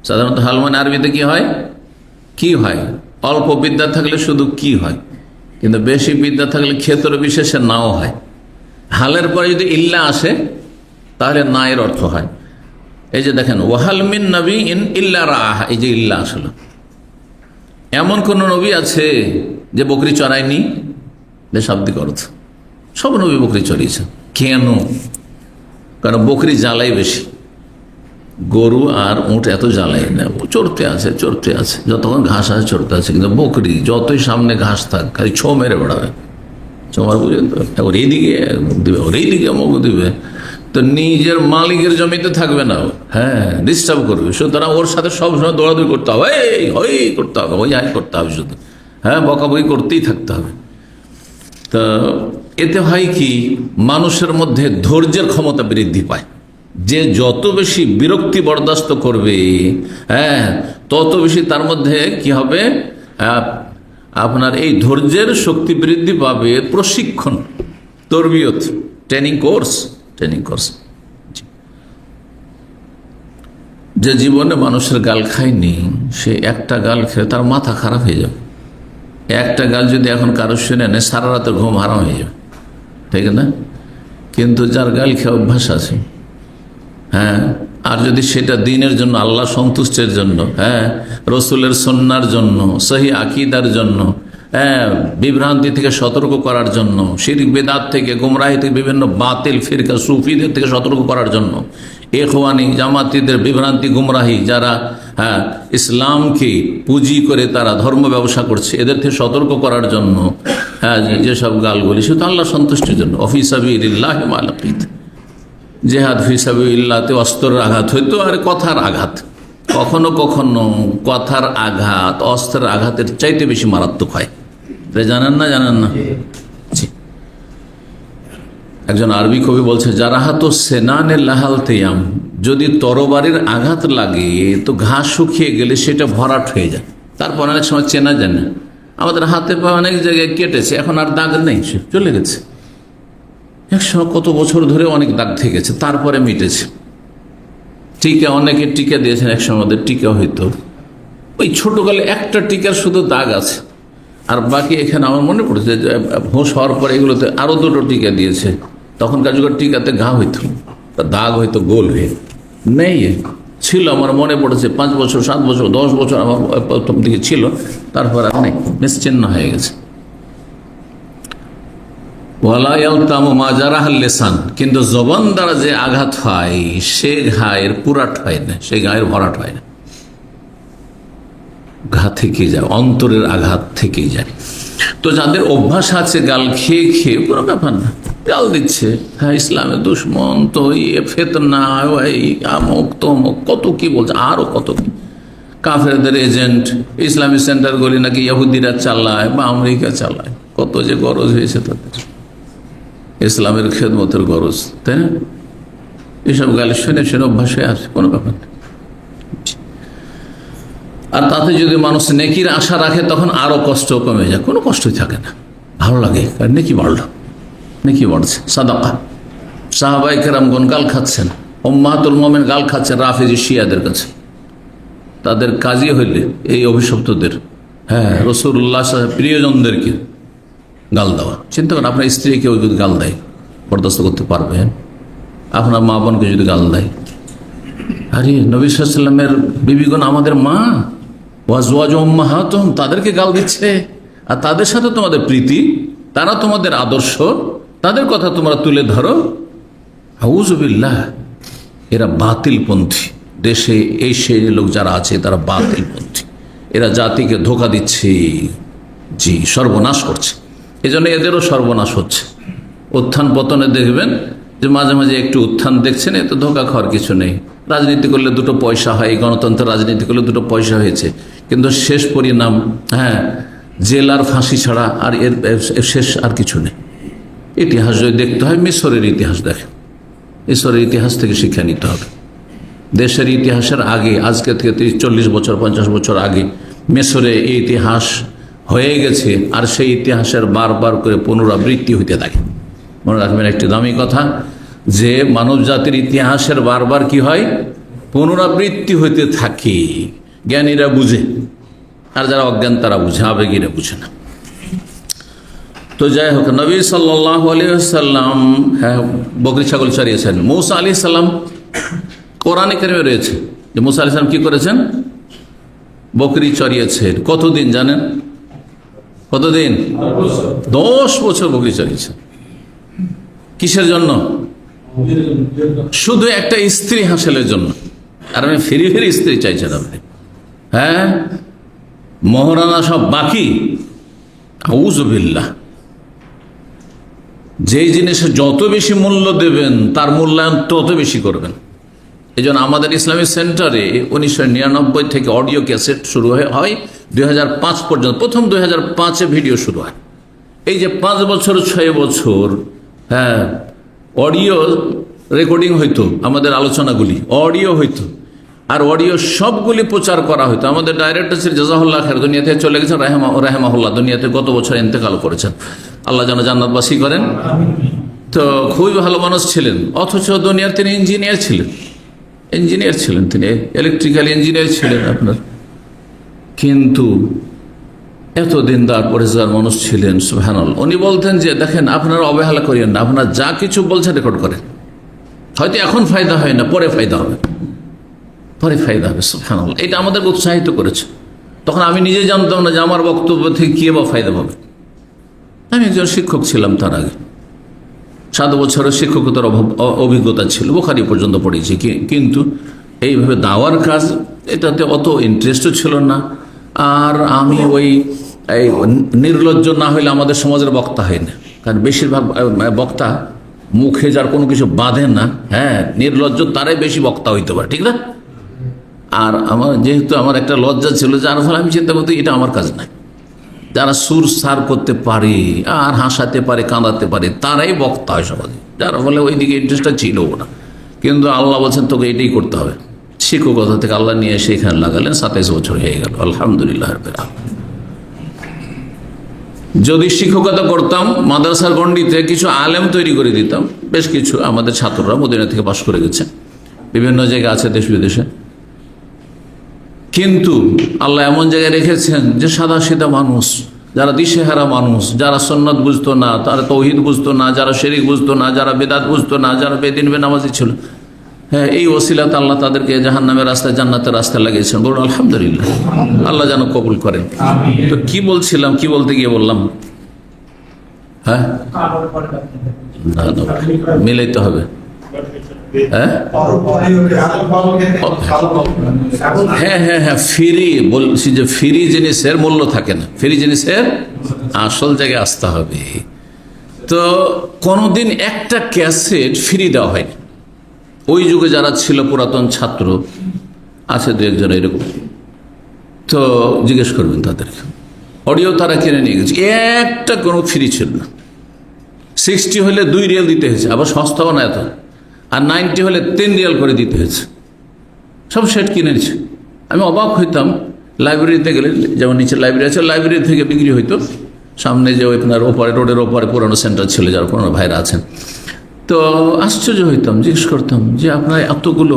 সাধারণত হাল মানে আরবিতে কি হয়, অল্প বিদ্যা থাকলে শুধু কি হয়, কিন্তু বেশি বিদ্যা থাকলে ক্ষেত্র বিশেষে নাও হয়। হালের পরে যদি ইল্লা আসে তাহলে নায়ের অর্থ হয়। এই যে দেখেন, ওয়াহাল মিন নবীন ইল্লা রাহা, এই যে ইল্লা আসলো, এমন কোন নবী আছে যে বকরি চড়ায়নি? শাব্দিক অর্থ, সব নবী বকরি চড়িয়েছে। কেন? কারণ বকরি জ্বালাই বেশি, গরু আর উঁট এত জ্বালাই না, চড়তে আছে, যতক্ষণ ঘাস আছে চড়তে আছে। কিন্তু বকরি যতই সামনে ঘাস থাক, খালি ছো মেরে বেড়াবে, চোমার বুঝে তো, ওর এইদিকে মুখ দিবে, ওর এইদিকে মুখ দিবে। তো তো নিজের মালিকের জমিতে থাকবে না, হ্যাঁ ডিস্টার্ব করবে, সুতরাং ওর সাথে সবসময় দৌড়াদৌড়ি করতে হবে, ওই করতে হবে, ওই হাই করতে হবে, শুধু হ্যাঁ বকাবকি করতেই থাকতে হবে। তা এতে হয় কি, মানুষের মধ্যে ধৈর্যের ক্ষমতা বৃদ্ধি পায়। যে যত বেশি বিরক্তি বরদাস্ত করবে, হ্যাঁ তত বেশি তার মধ্যে কি হবে, আপনার এই ধৈর্যের শক্তি বৃদ্ধি পাবে। প্রশিক্ষণ, তরবিয়ত, ট্রেনিং কোর্স। যে জীবনে মানুষের গাল খায়নি, সে একটা গাল খেয়ে তার মাথা খারাপ হয়ে যাবে। একটা গাল যদি এখন কারো শুনে নেয়, সারা রাতের ঘুম হারাম হয়ে যাবে, ঠিক না? কিন্তু যার গাল খেয়ে অভ্যাস আছে, হ্যাঁ, আর যদি সেটা দিনের জন্য, আল্লাহ সন্তুষ্টের জন্য, হ্যাঁ রসুলের সুন্নার জন্য, সহি আকিদার জন্য, হ্যাঁ বিভ্রান্তি থেকে সতর্ক করার জন্য, শিরক বেদাত থেকে, গুমরাহি থেকে, বিভিন্ন বাতিল ফিরকা সুফিদের থেকে সতর্ক করার জন্য, ইখওয়ানি জামাতিদের বিভ্রান্তি গুমরাহি যারা হ্যাঁ ইসলামকে পুঁজি করে তারা ধর্ম ব্যবসা করছে, এদের থেকে সতর্ক করার জন্য, হ্যাঁ যেসব গালগুলি সেটা আল্লাহ সন্তুষ্টির জন্য। ফি সাবিলিল্লাহি মা লাকিত, জেহাদ ফি সাবিলিল্লাহতে অস্ত্রের আঘাত হইতো, আর কথার আঘাত, কখনো কখনো কথার আঘাত অস্ত্রের আঘাতের চাইতে বেশি মারাত্মক হয়। জানেন না? জি। একজন আরবি কবি বলছে, জারাহাত সেনানে লাহাল তেয়াম, যদি তরবারির আঘাত লাগে তো ঘাস শুকিয়ে গেলে সেটা ভরাট হয়ে যায়, তারপর অনেক সময় চেনা যায় না। আমাদের হাতে পা অনেক জায়গায় কেটেছে, এখন আর দাগ নেই, সে চলে গেছে। একসময় কত বছর ধরে অনেক দাগ থেকেছে, তারপরে মিটেছে। টিকা, অনেকে টিকা দিয়েছেন, একসময় আমাদের টিকা হইতো, ওই ছোটকালে একটা টিকার শুধু দাগ আছে, আর বাকি এখানে আমার মনে পড়েছে হোশ হওয়ার পরে এগুলোতে আরো দুটো টিকা দিয়েছে। তখনকার যুগের টিকাতে ঘা হইতো, দাগ হইতো গোল হয়ে, নেই ছিল আমার মনে পড়েছে 5 বছর 7 বছর 10 বছর আমার প্রথম দিকে ছিল, তারপর আর নেই, নিশ্চিহ্ন হয়ে গেছে। কিন্তু জবান দ্বারা যে আঘাত হয় সে ঘায়ের পুরাট হয় না, সে ঘায়ের ভরাট হয় না, ঘা থেকে যায়, অন্তরের আঘাত থেকে যায়। তো যাদের অভ্যাস আছে গাল খেয়ে খেয়ে, কোনো ব্যাপার না, গাল দিচ্ছে, হ্যাঁ ইসলামের দুশ্মন, তো ফেতনা, আমক তমক কত কি বলছে, আরো কত কি, কাফেরদের এজেন্ট, ইসলামী সেন্টারগুলি নাকি ইহুদিরা চালায় বা আমেরিকা চালায়, কত যে গরজ হয়েছে তাদের ইসলামের খেদমতের গরজ, তাই না? এসব গালি শুনে শুনে অভ্যাস হয়ে আসে, কোনো ব্যাপার না। আর তাতে যদি মানুষ নেকির আশা রাখে তখন আরো কষ্ট কমে যায়, কোনো কষ্টই থাকে না, ভালো লাগে, কারণ নেকি বাড়লো, নেকি বাড়ছে। সাদাকা, সাহাবাই কেরামগণ গাল খাচ্ছেন, উম্মাতুল মুমিন গাল খাচ্ছেন রাফিজি শিয়াদের কাছে, তাদের কাজই হইলে এই অভিশপ্তদের, হ্যাঁ রাসূলুল্লাহ প্রিয়জনদেরকে গাল দেওয়া। চিন্তা করেন, আপনার স্ত্রীকেও যদি গাল দেয় বরদাস্ত করতে পারবেন? আপনার মা বোনকে যদি গাল দেয়, আরে নবী সাল্লাল্লাহু আলাইহি ওয়াসাল্লামের বিবিগণ আমাদের মা, ওয়াজওয়াজ উম্মাহাতুহুম, তাদেরকে গাল দিচ্ছে, আর তাদের সাথে তোমাদের প্রীতি, তারা তোমাদের আদর্শ, তাদের কথা তোমরা তুলে ধরো। আউযু বিল্লাহ, এরা বাতিলপন্থী। দেশে এই শ্রেণীর লোক যারা আছে তারা বাতিলপন্থী, এরা জাতিকে ধোঁকা দিচ্ছে, জি সর্বনাশ করছে। এজন্য এদেরও সর্বনাশ হচ্ছে। উত্থান পতনে দেখবেন যে মাঝে মাঝে একটু উত্থান দেখছেন, এত ধোঁকা খাওয়ার কিছু নেই। রাজনীতি করলে দুটো পয়সা হয়, গণতন্ত্র রাজনীতি করলে দুটো পয়সা হয়েছে, কিন্তু শেষ পরিণাম হ্যাঁ জেল আর ফাঁসি ছাড়া আর এর শেষ আর কিছু নেই। ইতিহাস যদি দেখতে হয়, মিশরের ইতিহাস দেখেন, মিশরের ইতিহাস থেকে শিক্ষা নিতে হবে। দেশের ইতিহাসের আগে, আজকে থেকে 30-40 বছর 50 বছর আগে মিশরে এই ইতিহাস হয়ে গেছে, আর সেই ইতিহাসের বারবার করে পুনরাবৃত্তি হইতে থাকে। মনে রাখবেন একটি দামি কথা, যে মানব জাতির ইতিহাসের বারবার কি হয়, পুনরাবৃত্তি হইতে থাকে। জ্ঞানীরা বুঝে, আর যারা অজ্ঞান তারা বুঝে, আবেগীরা বুঝে না। তো যাই হোক, নবী সাল্লাল্লাহু আলাইহি ওয়াসাল্লাম হ্যাঁ বকরি ছাগল চড়িয়েছেন। মূসা আলাইহিস সালাম, কোরআনে কারিমে রয়েছে যে মূসা আলাইহিস সালাম কি করেছেন, বকরি চড়িয়েছেন। কতদিন জানেন? কতদিন? 10 বছর বকরি চড়িয়েছেন। কিসের জন্য? শুধু একটা স্ত্রী হাসিলের জন্য। আর আমি ফিরি ফিরি স্ত্রী চাইছেন আপনি, হ্যাঁ মহারানা সব বাকি। আউযু বিল্লাহ, যেই জিনিসে যত বেশি মূল্য দেবেন তার মূল্যায়ন তত বেশি করবেন। এই জন্য আমাদের ইসলামিক সেন্টারে 1999 থেকে অডিও ক্যাসেট শুরু হয় 2005 পর্যন্ত। প্রথম 2005-এ ভিডিও শুরু হয়। এই যে 5 বছর 6 বছর, হ্যাঁ, অডিও রেকর্ডিং হইতো, আমাদের আলোচনাগুলি অডিও হইতো, আর অডিও সবগুলি প্রচার করা হইতো। আমাদের ডাইরেক্টর ছিল জাযাহুল্লাহ খায়ের, দুনিয়া থেকে চলে গেছেন, রাহেমাহুল্লাহ, দুনিয়াতে গত বছর ইন্তেকাল করেছেন, আল্লাহ যেন জান্নাতবাসী করেন। তো খুবই ভালো মানুষ ছিলেন, অথচ দুনিয়ার তিনি ইঞ্জিনিয়ার ছিলেন, তিনি ইলেকট্রিক্যাল ইঞ্জিনিয়ার ছিলেন আপনার। কিন্তু এত দিনদার পরেজগার মানুষ ছিলেন, সুবহানাল্লাহ। উনি বলতেন যে দেখেন, আপনারা অবহেলা করিয়েন না, আপনারা যা কিছু বলছেন রেকর্ড করেন, হয়তো এখন ফায়দা হয় না, পরে ফায়দা হবে, সুবহানাল্লাহ। এটা আমাদের উৎসাহিত করেছে। তখন আমি নিজে জানতাম না যে আমার বক্তব্য থেকে কে বা ফায়দা পাবে। আমি একজন শিক্ষক ছিলাম, তার আগে 7 বছরের শিক্ষকতার অভিজ্ঞতা ছিল, বুখারী পর্যন্ত পড়েছি। কিন্তু এইভাবে দাওয়ার কাজ, এটাতে অত ইন্টারেস্টও ছিল না। আর আমি এই নির্লজ্জ না হইলে আমাদের সমাজের বক্তা হয় না, কারণ বেশিরভাগ বক্তা মুখে যার কোনো কিছু বাঁধে না, হ্যাঁ, নির্লজ্জ তারাই বেশি বক্তা হইতে পারে, ঠিক না? আর যেহেতু আমার একটা লজ্জা ছিল, যার ফলে আমি চিন্তা করতে এটা আমার কাজ নাই। যারা সুর সার করতে পারে আর হাসাতে পারে, কাঁদাতে পারে, তারাই বক্তা হয় সমাজে, যার ফলে ওই দিকে ইন্টারেস্টটা ছিল না। কিন্তু আল্লাহ বলছেন তোকে এটাই করতে হবে। শিক্ষকতা থেকে আল্লাহ নিয়ে এসে এখানে লাগালেন, 27 বছর হয়ে গেল, আলহামদুলিল্লাহ। যদি শিক্ষকতা করতাম, মাদ্রাসার গণ্ডিতে কিছু আলেম তৈরি করে দিতাম, বেশ কিছু আমাদের ছাত্ররা মদিনা থেকে পাশ করে গেছে, বিভিন্ন জায়গায় আছে দেশ বিদেশে। কিন্তু আল্লাহ এমন জায়গায় রেখেছেন যে সাদা সিধা মানুষ, যারা দিশেহারা মানুষ, যারা সুন্নাত বুঝতো না, তারা তৌহিদ বুঝতো না, যারা শিরক বুঝতো না, যারা বেদাত বুঝতো না, যারা বেদিন বেনামাজি ছিল, হ্যাঁ, এই ওসিলাতে আল্লাহ তাদেরকে জাহান্নামের রাস্তায় জান্নাতের রাস্তায় লাগিয়েছেন। বলুন আলহামদুলিল্লাহ, আল্লাহ যেন কবুল করেন। তো কি বলছিলাম, কি বলতে গিয়ে বললাম, হ্যাঁ, মিলাইতে হবে, হ্যাঁ, ফ্রি বলছি যে ফ্রি জিনিসের মূল্য থাকে না, ফ্রি জিনিসের আসল জায়গায় আসতে হবে। তো কোনোদিন একটা ক্যাসেট ফ্রি দেওয়া হয়নি। ওই যুগে যারা ছিল পুরাতন ছাত্র আছে 2-1 এরকম, তো জিজ্ঞেস করবেন তাদেরকে, অডিও তারা কিনে নিয়ে গেছে, একটা কোনো ফ্রি ছিল না। 60 হলে 2 রিয়াল দিতে হয়েছে, আবার সস্তাও না এত, আর 90 হলে 3 রিয়াল করে দিতে হয়েছে। সব সেট কিনে নিচ্ছে। আমি অবাক হইতাম, লাইব্রেরিতে গেলে, যেমন নিচে লাইব্রেরি আছে, লাইব্রেরি থেকে বিক্রি হইতো, সামনে যে আপনার ওপারে, রোডের ওপারে পুরানো সেন্টার ছিল, যারা পুরানো ভাইরা আছেন। তো আশ্চর্য হইতাম, জিজ্ঞেস করতাম যে আপনার এতগুলো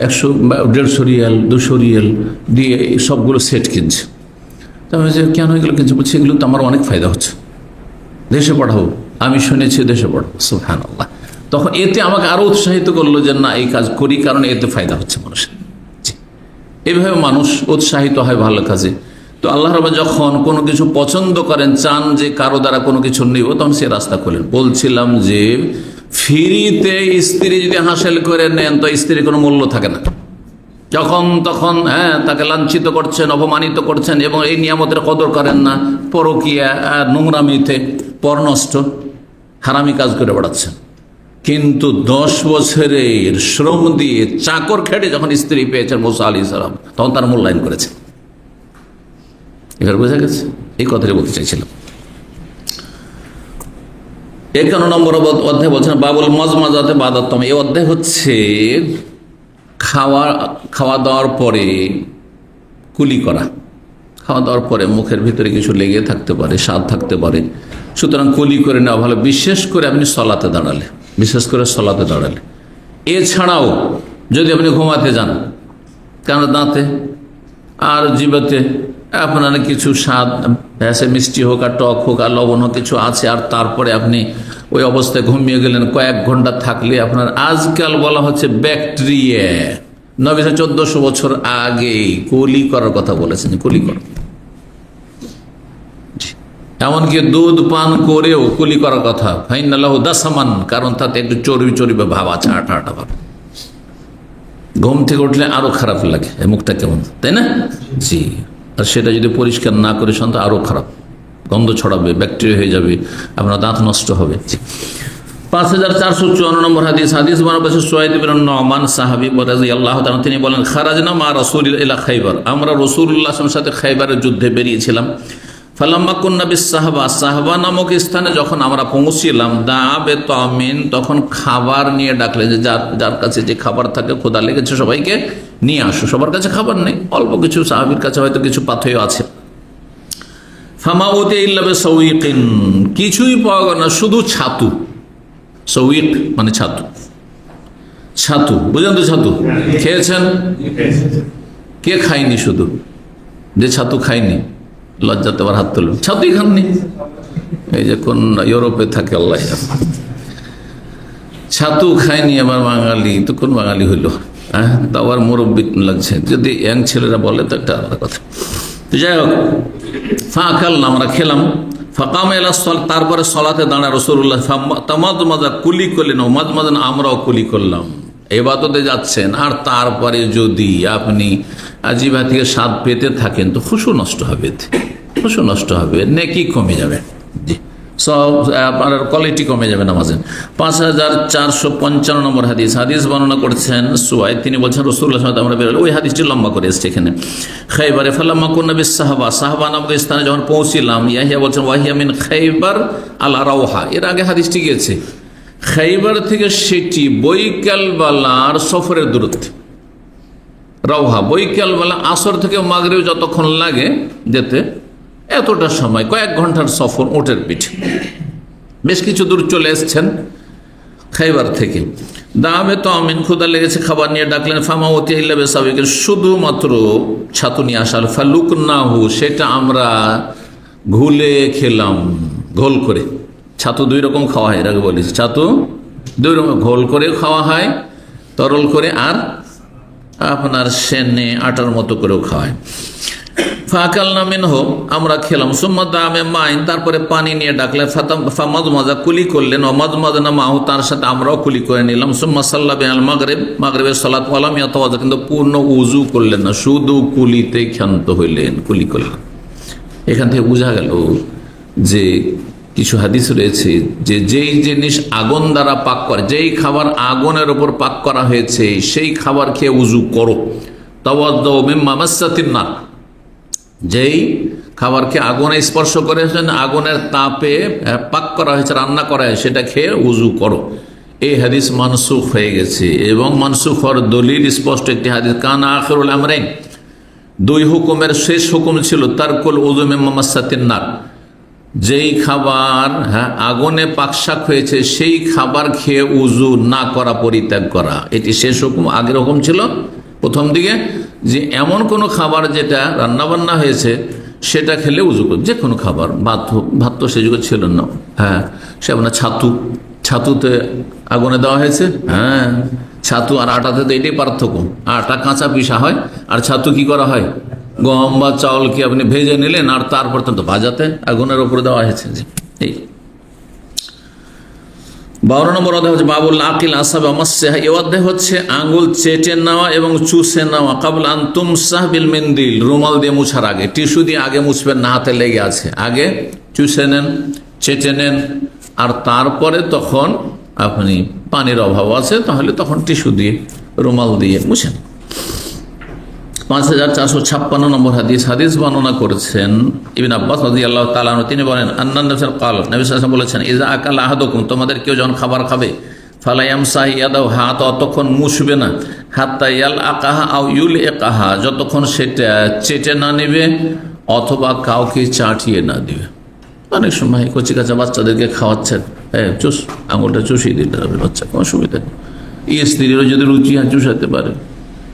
100-150 রিয়াল 200 রিয়াল দিয়ে সবগুলো সেট কিনছে। তারপরে যে কেন এগুলো কিনছে, বলছে এগুলো তো আমার অনেক ফায়দা হচ্ছে, দেশে পাঠাবো, আমি শুনেছি দেশে পাঠাবো। সুবহানাল্লাহ। তখন এতে আমাকে আরো উৎসাহিত করলো যে না, এই কাজ করি, কারণ এতে ফায়দা হচ্ছে মানুষের। এইভাবে মানুষ উৎসাহিত হয় ভালো কাজে। তো আল্লাহ রাব্বুল যখন কোনো কিছু পছন্দ করেন, চান যে কারো দ্বারা কোনো কিছু নিব, তখন সে রাস্তা খোলেন। বলছিলাম যে ফ্রিতে স্ত্রী যদি হাসিল করে নেন, তো স্ত্রীর কোনো মূল্য থাকে না। যখন তখন, হ্যাঁ, তাকে লাঞ্ছিত করছেন, অপমানিত করছেন, এবং এই নিয়ামতের কদর করেন না, পরকীয়া, নোংরামিতে, পরনষ্ট, হারামি কাজ করে বেড়াচ্ছেন। কিন্তু 10 বছরের শ্রম দিয়ে চাকর খেটে যখন স্ত্রী পেয়েছেন মুসা আলাইহিস সালাম, তখন তার মূল্যায়ন করেছে। এবার বোঝা গেছে, এই কথাটা বলতে চাইছিলাম। 51 নম্বর অধ্যায় বলছেন বাবুল মজমাজাতে বাদাত্তম। এই অধ্যায় হচ্ছে খাওয়া দাওয়ার পরে কুলি করা। খাওয়া দাওয়ার পরে মুখের ভিতরে কিছু লেগে থাকতে পারে, স্বাদ থাকতে পারে, সুতরাং কুলি করে নেওয়া ভালো। বিশেষ করে আপনি সলাতে দাঁড়ালে, এছাড়াও যদি আপনি ঘুমাতে যান, কারণ দাঁতে আর জিভাতে আপনার কিছু স্বাদ, ভ্যাসে মিষ্টি হোক আর টক হোক আর লবণ হোক কিছু আছে, আর তারপরে আপনি ওই অবস্থায় ঘুমিয়ে গেলেন, কয়েক ঘন্টা থাকলে আপনার, আজকাল বলা হচ্ছে ব্যাকটেরিয়া, নবী 1400 বছর আগেই কুলি করার কথা বলেছেন, কুলি করা। এমনকি দুধ পান করেও কুলি করার কথা, ফাইনাল্লাহু দাসামান, কারণ তাতে একটু চর্বি ভাব আছে, আটা ভাব। ঘুম থেকে উঠলে আরো খারাপ লাগে, মুখটা কেমন, তাই না? জি। আর সেটা যদি পরিষ্কার না করে সন্তান, আরো খারাপ। গন্ধ ছড়াবে, ব্যাকটেরিয়া হয়ে যাবে, আপনার দাঁত নষ্ট হবে। 5454 নম্বর হাদিস, হাদিস বর্ণনা সুয়াইদ ইবনে নুমান সাহাবী রাদিয়াল্লাহু তাআলা, তিনি বলেন খারাজনা মা রাসূলিল্লাহ ইলা খাইবার, আমরা রাসূলুল্লাহ সাল্লাল্লাহু আলাইহি ওয়াসাল্লামের সাথে খাইবারের যুদ্ধে বেরিয়েছিলাম। ফালাম্মা কুন্না বিস সাহাবা, সাহাবা নামক স্থানে যখন আমরা পৌঁছলাম, দাবে তামিন, তখন খাবার নিয়ে ডাকলেন, যে যার কাছে যে খাবার থাকে, ক্ষুধা লেগেছে সবাইকে নিয়ে আসো। সবার কাছে খাবার নেই, অল্প কিছু সাহাবীর কাছে হয়তো কিছু পাথেয় আছে। ফামা উতি ইল্লা বিসাউইকিন, কিছুই পাওয়া গেল না, শুধু ছাতু। সৌইক মানে ছাতু, ছাতু বুঝলেন তো? ছাতু খেয়েছেন? কে খায়নি? শুধু যে ছাতু খায়নি লজ্জাতে আবার হাত তুলবেন, ছাতুই খাননি। এই যে কোন ইউরোপে থাকে আল্লাহ, ছাতু খায়নি আবার বাঙালি, তো কোন বাঙালি হইলো? হ্যাঁ, তা আবার মুরব্বী লাগছে। যদি ইয়াং ছেলেরা বলে তো একটা আলাদা কথা। তো যাই হোক, ফাঁকাল না, আমরা খেলাম। ফাকাম এলা সল, তারপরে সলাতে দাঁড়ায় রাসূলুল্লাহ, তামাদমাদা, কুলি করলেন, মাদমাদান, আমরাও কুলি করলাম। ইবাদতে যাচ্ছেন আর তারপরে যদি আপনি জিহ্বা থেকে স্বাদ পেতে থাকেন তো খুশু নষ্ট হবে, খুশু নষ্ট হবে, নেকি কমে যাবে, জি, সব আপনার কোয়ালিটি কমে যাবে নামাজের। 5455 নম্বর হাদিস, হাদিস বর্ণনা করেছেন সুয়াইদ, তিনি বলছেন রাসূলুল্লাহ সাল্লাল্লাহু আলাইহি ওয়াসাল্লাম, আমরা বেরোল, ওই হাদিসটি লম্বা করে এসেছে এখানে। খাইবারে ফালাম্মা কুন্না বিস সাহাবা, সাহাবা নামক স্থানে যখন পৌঁছিলাম, ইয়াহিয়া বলছেন ওয়াহিয়া মিন খাইবার আলা রাওহা, এর আগে হাদিসটি গিয়েছে। খাইবার থেকে সেটি বৈকালবেলার সফরের দূরত্ব। রাওহা বৈকালবেলা, আসর থেকে মাগরিব যতক্ষণ লাগে যেতে, এতটা সময়, কয়েক ঘন্টার সফর উটের পিঠে। বেশ কিছু দূর চলে এসছেন খাইবার থেকে। দামে তো আমিন, ক্ষুদা লেগেছে, খাবার নিয়ে ডাকলেন। ফামাওতি ইল্লা বিসাবিকে, শুধুমাত্র ছাতু নিয়ে আসাল। ফালুক নাহু, সেটা আমরা ঘুলে খেলাম, ঘোল করে। ছাতু দুই রকম খাওয়া হয়, এর আগে বলেছি, ছাতু দুই রকম, ঘোল করে খাওয়া হয়, তরল করে, আর আপনার সেনে আটার মতো করেও খাওয়া হয়। ফাকাল নামিন হোক, আমরা খেলাম। সুম্মা দামে মাইন, তারপরে পানি নিয়ে ডাকলেন। ফামাদ মাজা, কুলি করলেন। অমাদ মাদানা মাহু, তার সাথে আমরাও কুলি করে নিলাম। সুম্মা সাল্লা বিনাল মাগরিব, মাগরিবের সালাত ওয়ালাম ইয়াতাওয়াজ্জা, কিন্তু পূর্ণ উজু করলেন না, শুধু কুলিতে ক্ষান্ত হইলেন, কুলি করলেন। এখান থেকে বোঝা গেল যে কিছু হাদিস রয়েছে যে যেই জিনিস আগুন দ্বারা পাক করে, যেই খাবার আগুনের উপর পাক করা হয়েছে, সেই খাবার খেয়ে উজু করো। তাওয়াদ্দাউ মিম্মা মাসাতিন নার, যেই খাবারকে আগুনে স্পর্শ করেছেন, আগুনের তাপে পাক করা হয়েছে, রান্না করা হয়েছে, সেটা খেয়ে উজু করো। এই হাদিস মানসুখ হয়ে গেছে, এবং মানসুখ হওয়ার দলিল স্পষ্ট একটি হাদিস, কানা আখিরুল আমরাইন, দুই হুকুমের শেষ হুকুম ছিল তারকুল উযু মিম্মা মাসাতিন নার, যেই খাবার আগুনে পাকশাক হয়েছে সেই খাবার খেয়ে উজু না করা, পরিত্যাগ করা, এটি শেষ হুকুম। আগের হুকুম ছিল প্রথম দিকে যে এমন কোনো খাবার যেটা রান্নাবান্না হয়েছে সেটা খেলে উজু করবে, যে কোনো খাবার, ভাত তো সে যুগে ছিল না। হ্যাঁ, সে আপনার ছাতুতে আগুনে দেওয়া হয়েছে। হ্যাঁ, ছাতু আর আটাতে তো এটাই পার্থক্য, আটা কাঁচা পিসা হয় আর ছাতু কি করা হয়, গম বা চাউলকে আপনি ভেজে নিলেন আর তারপর তো ভাজাতে আগুনের উপরে দেওয়া হয়েছে। এই 52 নম্বর অধ্যায় হচ্ছে বাবুল আকিল আসাব মাসসাহ, এই অধ্যায় হচ্ছে আঙ্গুল চেটে নেওয়া এবং চুষে নেওয়া। কাবলা আন তুমসাহ বিল মিন্দিল, রুমাল দিয়ে মুছার আগে, টিস্যু দিয়ে আগে মুছবেন না, হাতে লেগে আছে, আগে চুষে নেন, চেটে নেন, আর তারপরে তখন আপনি পানির অভাব আছে তাহলে তখন টিস্যু দিয়ে, রুমাল দিয়ে মুছেন। 5456 নম্বর হাদিস, হাদিস বর্ণনা করেছেন ইবনে আব্বাস রাদিয়াল্লাহু তাআলা আনহু, তিনি বলেন আন্নান নবী সাল্লাল্লাহু আলাইহি ওয়াসাল্লাম, নবী সাল্লাল্লাহু আলাইহি ওয়াসাল্লাম বলেছেন, ইযা আকালা আহাদুকুম, তোমাদের কেউ যখন খাবার খাবে, ফালা ইয়ামসাহ ইয়াদাহু, হাত অতক্ষণ মুছবে না, হাত্তা ইয়ালআকাহা আও ইউলইকাহা, যতক্ষণ সেটা চেটে না নেবে অথবা কাউকে চাটিয়ে না দিবে। অনেক সময় কচি কাঁচা বাচ্চাদেরকে খাওয়াচ্ছেন, হ্যাঁ চুষ, আঙুলটা চুষিয়ে দিতে হবে বাচ্চা, কোনো অসুবিধা নেই। এই স্ত্রীরও যদি রুচি হয় চুষাতে পারে,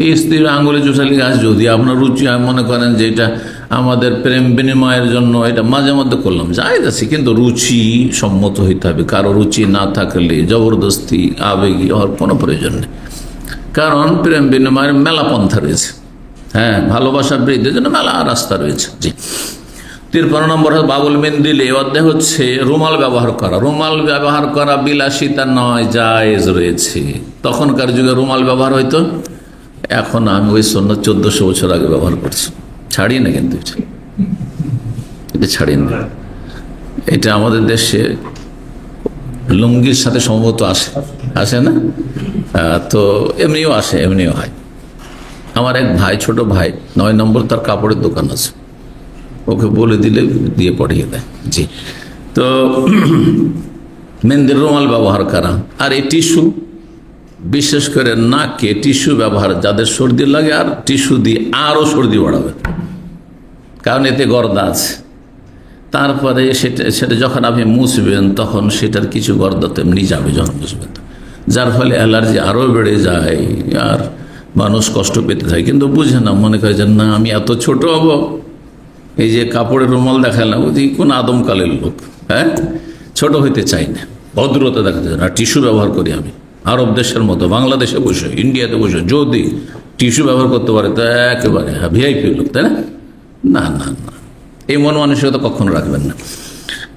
এই স্ত্রীর আঙুলে চুষালি গাছ, যদি আপনার রুচি মনে করেন যে এটা আমাদের প্রেম বিনিময়ের জন্য, এটা মাঝে মধ্যে করলাম, যাই যাচ্ছি, কিন্তু রুচি সম্মত হইতে হবে। কারো রুচি না থাকলে জবরদস্তি আবেগী হওয়ার কোনো প্রয়োজন নেই, কারণ প্রেম বিনিময়ের মেলা পন্থা রয়েছে। হ্যাঁ, ভালোবাসার বৃদ্ধির জন্য মেলা রাস্তা রয়েছে। জি, 53 নম্বর বাবুল মিন্দিল, এই অধ্যায় হচ্ছে রুমাল ব্যবহার করা। রুমাল ব্যবহার করা বিলাসিতা নয়, জায়েজ রয়েছে। তখনকার যুগে রুমাল ব্যবহার হইতো, এখন আমি ওই সুন্নাত 1400 বছর আগে ব্যবহার করছি, ছাড়ি না, কিন্তু এটা ছাড়ি না। এটা আমাদের দেশে লুঙ্গির সাথে সম্ভবত আসে না? তো এমনিও আসে, এমনিও হয়। আমার এক ভাই, ছোট ভাই, 9 নম্বর তার কাপড়ের দোকান আছে, ওকে বলে দিলে দিয়ে পড়িয়ে দেয়। জি, তো মেহেন্দির রুমাল ব্যবহার করা, আর এই টিস্যু, বিশেষ করে নাকে টিস্যু ব্যবহার, যাদের সর্দি লাগে আর টিস্যু দিয়ে আরও সর্দি বাড়াবে, কারণ এতে গর্দা আছে। তারপরে সেটা যখন আপনি মুছবেন তখন সেটার কিছু গর্দা তেমনি যাবে যখন মুছবেন, যার ফলে অ্যালার্জি আরও বেড়ে যায় আর মানুষ কষ্ট পেতে থাকে। কিন্তু বুঝে না, মনে করে যে না আমি এত ছোট হব, এই যে কাপড়ের রুমাল দেখালাম ওই কোন আদমকালের লোক, হ্যাঁ, ছোট হইতে চাই না, ভদ্রতা দেখাতে চাই না। টিস্যু ব্যবহার করি আমি আরব দেশের মতো, বাংলাদেশে বসে, ইন্ডিয়াতে বসে যদি টিস্যু ব্যবহার করতে পারে তো একেবারে ভিআইপি লোক, তাই না? না না না, এই মন মানসিকতা কখনো রাখবেন না।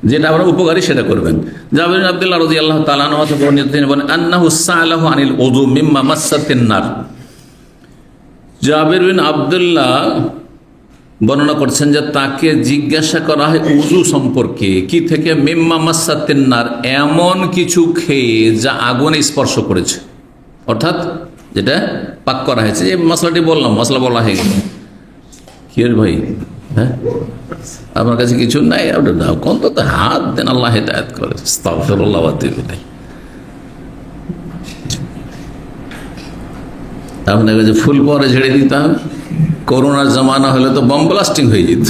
যেটা আমরা উপকারী সেটা করবেন। জাবির বিন আব্দুল্লাহ রাদিয়াল্লাহু তাআলা আনহু থেকে বর্ণিত, তিনি বলেন আন্নাহু সাআলাহু আনিল উযু মিম্মা মাসাতিন নার। জাবির বিন আব্দুল্লাহ বর্ণনা করছেন যে তাকে জিজ্ঞাসা করা হয় উযু সম্পর্কে, কি থেকে? মিম্মা মাসাতিন নার, এমন কিছু খেয়ে যা আগুনে স্পর্শ করেছে, অর্থাৎ যেটা পাক করা হয়েছে। এই মশলাটি বললাম, মশলা বলা হয়ে গেল। কি ভাই, হ্যাঁ, আপনার কাছে কিছু নাই, আপনি দাও, কোন তো হাত দেন, আল্লাহ হেদায়েত করে। আস্তাগফিরুল্লাহ ওয়া আতুবু ইলাইহি। আপনার কাছে ফুল পরে ঝেড়ে দিতাম, করোনার জামানা হলে তো বম ব্লাস্টিং হয়ে যেত।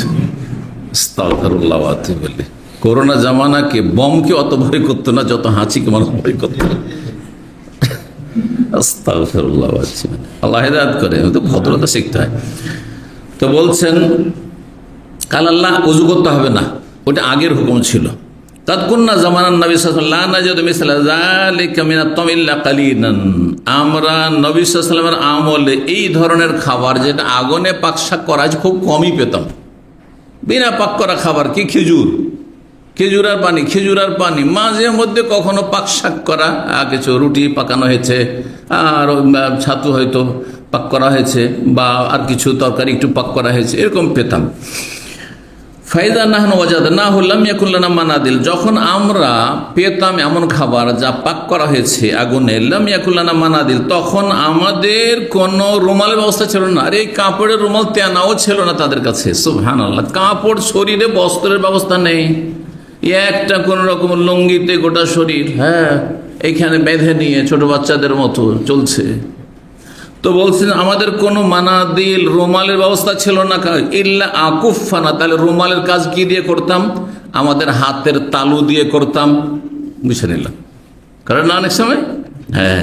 আস্তাগফিরুল্লাহ ওয়া আতুবু ইলাইহি। করোনা জামানাকে বমকে অত ভয় করতো না যত হাঁচিকে মানুষ ভয় করতো। আস্তাগফিরুল্লাহ ওয়া আতুবু ইলাইহি। আল্লাহ হেদায়েত করে, তো ভদ্রতা শিখতে হয়। তো বলছেন কাল আল্লাহ উযু করতে হবে না, ওটা আগের হুকুম ছিল। তাৎকুন্না জামানান নবী সাল্লাল্লাহু আলাইহি ওয়াসাল্লাম লা নাজাদু মিসলা যালিকা মিনাত তামিল্লা কালিলান। আমরা নবী সাল্লাল্লাহু আলাইহি ওয়াসাল্লামের আমলে এই ধরনের খাবার, যেটা আগুনে পাকশাক করা আছে, খুব কমই পেতাম। বিনা পাক করা খাবার কি? খেজুর আর পানি, মাঝে মধ্যে কখনো পাকশাক করা, কিছু রুটি পাকানো হয়েছে, আর ছাতু হয়তো পাক করা হয়েছে, বা আর কিছু তরকারি একটু পাক করা হয়েছে, এরকম পেতাম। ফাইদা নাহনু ওয়াজাদনাহু লাম ইয়াকুন লানা মানাদিল, যখন আমরা পেতাম এমন খাবার যা পাক করা হয়েছে আগুনে, লাম ইয়াকুন লানা মানাদিল, তখন আমাদের কোনো রুমালের ব্যবস্থা ছিল না। আর এই কাপড়ের রুমাল তেনাও ছিল না তাদের কাছে। সুবহানাল্লাহ, কাপড়, শরীরে বস্ত্রের ব্যবস্থা নেই, একটা কোন রকম লুঙ্গিতে গোটা শরীর, হ্যাঁ, এইখানে বেঁধে নিয়ে ছোট বাচ্চাদের মতো চলছে। তো বলছেন আমাদের কোনো মানাদিল, রুমালের ব্যবস্থা ছিল না, ইল্লা আকুফানা। তাহলে রুমালের কাজ কি দিয়ে করতাম? আমাদের হাতের তালু দিয়ে করতাম, বুঝে নিলাম, কারণ না অনেক সময়, হ্যাঁ,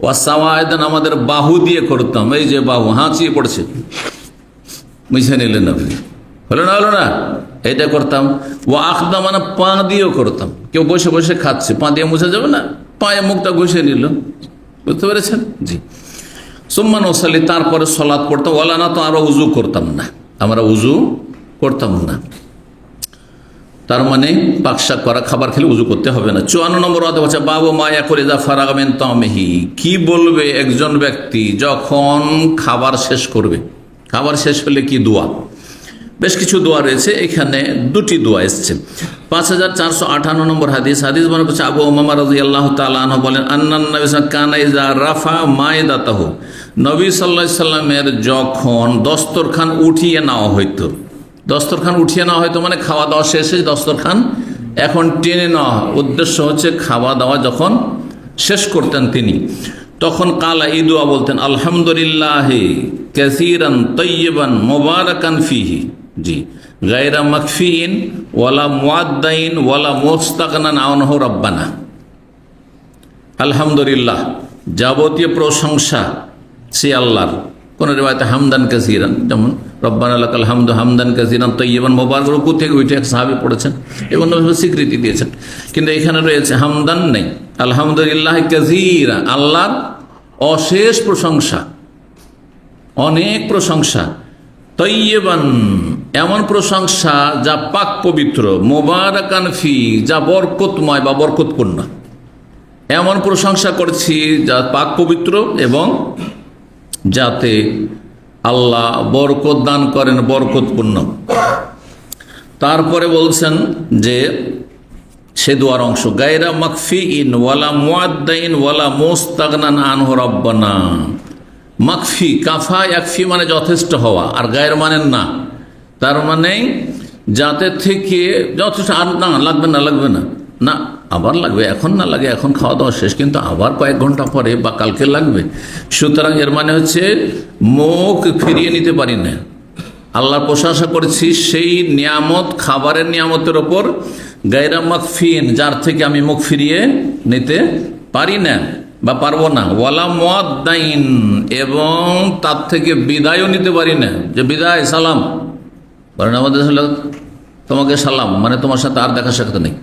ওয়াসাওয়ায়দান, আমাদের বাহু দিয়ে করতাম, এই যে বাহু হাঁচিয়ে পড়ছে, বুঝে নিলেন আপনি, হলো না, এটা করতাম। ও আখদা, মানে পা দিয়েও করতাম। কেউ বসে বসে খাচ্ছে, পা দিয়ে মুছে যাবে না, পায়ে মুখটা ঘষে নিল, বুঝতে পেরেছেন? জি। সুম্মান ওসালি, তারপরে সলাৎ পড়তাম। ওয়ালানা, তো আরো উজু করতাম না, আমরা উজু করতাম না। তার মানে পাকশাক করা খাবার খেলে উজু করতে হবে না। 54 নম্বর আয়াত হচ্ছে বাবু মায়া করে যা ফারাগা মিন তামিহি, কি বলবে একজন ব্যক্তি যখন খাবার শেষ করবে? খাবার শেষ হলে কি দোয়া? বেশ কিছু দোয়া রয়েছে, এখানে দুটি দোয়া এসছে। 5458 নম্বর হাদিস মনে করছে আবু উমামা রাদিয়াল্লাহু তাআলা আনহু বলেন, আন্নান নবী কানা ইযা রাফা মায়দাতাহু, নবী সাল্লাল্লাহু আলাইহি সাল্লামের যখন দস্তরখান উঠিয়ে নেওয়া হয়তো, মানে খাওয়া দাওয়া শেষে দস্তরখান এখন টেনে নেওয়া, উদ্দেশ্য হচ্ছে খাওয়া দাওয়া যখন শেষ করতেন তিনি, তখন কালা এই দোয়া বলতেন, আলহামদুলিল্লাহ কাসীরান তাইয়িবান মুবারাকান ফীহি, জি, গায়রা মাকফিন ওয়ালা মুআদ্দাইন ওয়ালা মুস্তাগনান আনহু রাব্বানা। আলহামদুলিল্লাহ, যাবতীয় প্রশংসা সে আল্লাহর। কোন রিওয়ায়াতে হামদান কাসীরান, যেমন রব্বানা লাকাল হামদু হামদান কাসীরান তাইয়িবান মুবারাকান, রুকু থেকে উঠে এক সাহাবী পড়েছেন এবং নবী স্বীকৃতি দিয়েছেন, কিন্তু এখানে রয়েছে হামদান নেই। আলহামদুলিল্লাহ কাসীরা, আল্লাহর অশেষ প্রশংসা, অনেক প্রশংসা। তৈয়বান, এমন প্রশংসা যা পাক পবিত্র। মুবারাকান ফি, যা বরকতময় বা বরকতপূর্ণ। এমন প্রশংসা করছি যা পাক পবিত্র এবং যাতে আল্লাহ বরকত দান করেন, বরকতপূর্ণ। তারপরে বলছেন যে সে দোয়ার অংশ। গায়রা মাকফিইন ওয়ালা মুআদ্দাইন ওয়ালা মুস্তাগনান আনহু রাব্বানা। মাকফি, কাফা ইয়াকফি মানে যথেষ্ট হওয়া, আর গায়ের মানে না, তার মানে যাতে থেকে যথেষ্ট, আর না লাগবে না, লাগবে না, না আবার লাগবে, এখন না লাগে, এখন খাওয়া দাওয়া শেষ, কিন্তু আবার কয়েক ঘন্টা পরে বা কালকে লাগবে। সুতরাং এর মানে হচ্ছে মুখ ফিরিয়ে নিতে পারি না। আল্লাহর প্রশংসা করেছি সেই নিয়ামত, খাবারের নিয়ামতের ওপর, গায়রা মাকফিন যার থেকে আমি মুখ ফিরিয়ে নিতে পারি না বা পারবো না, ওয়ালা মুআদ্দাইন এবং তার থেকে বিদায়ও নিতে পারি না, যে বিদায় সালাম কারণ আমাদের হলো তোমাকে সালাম মানে তোমার সাথে আর দেখা সাক্ষাৎ নেই,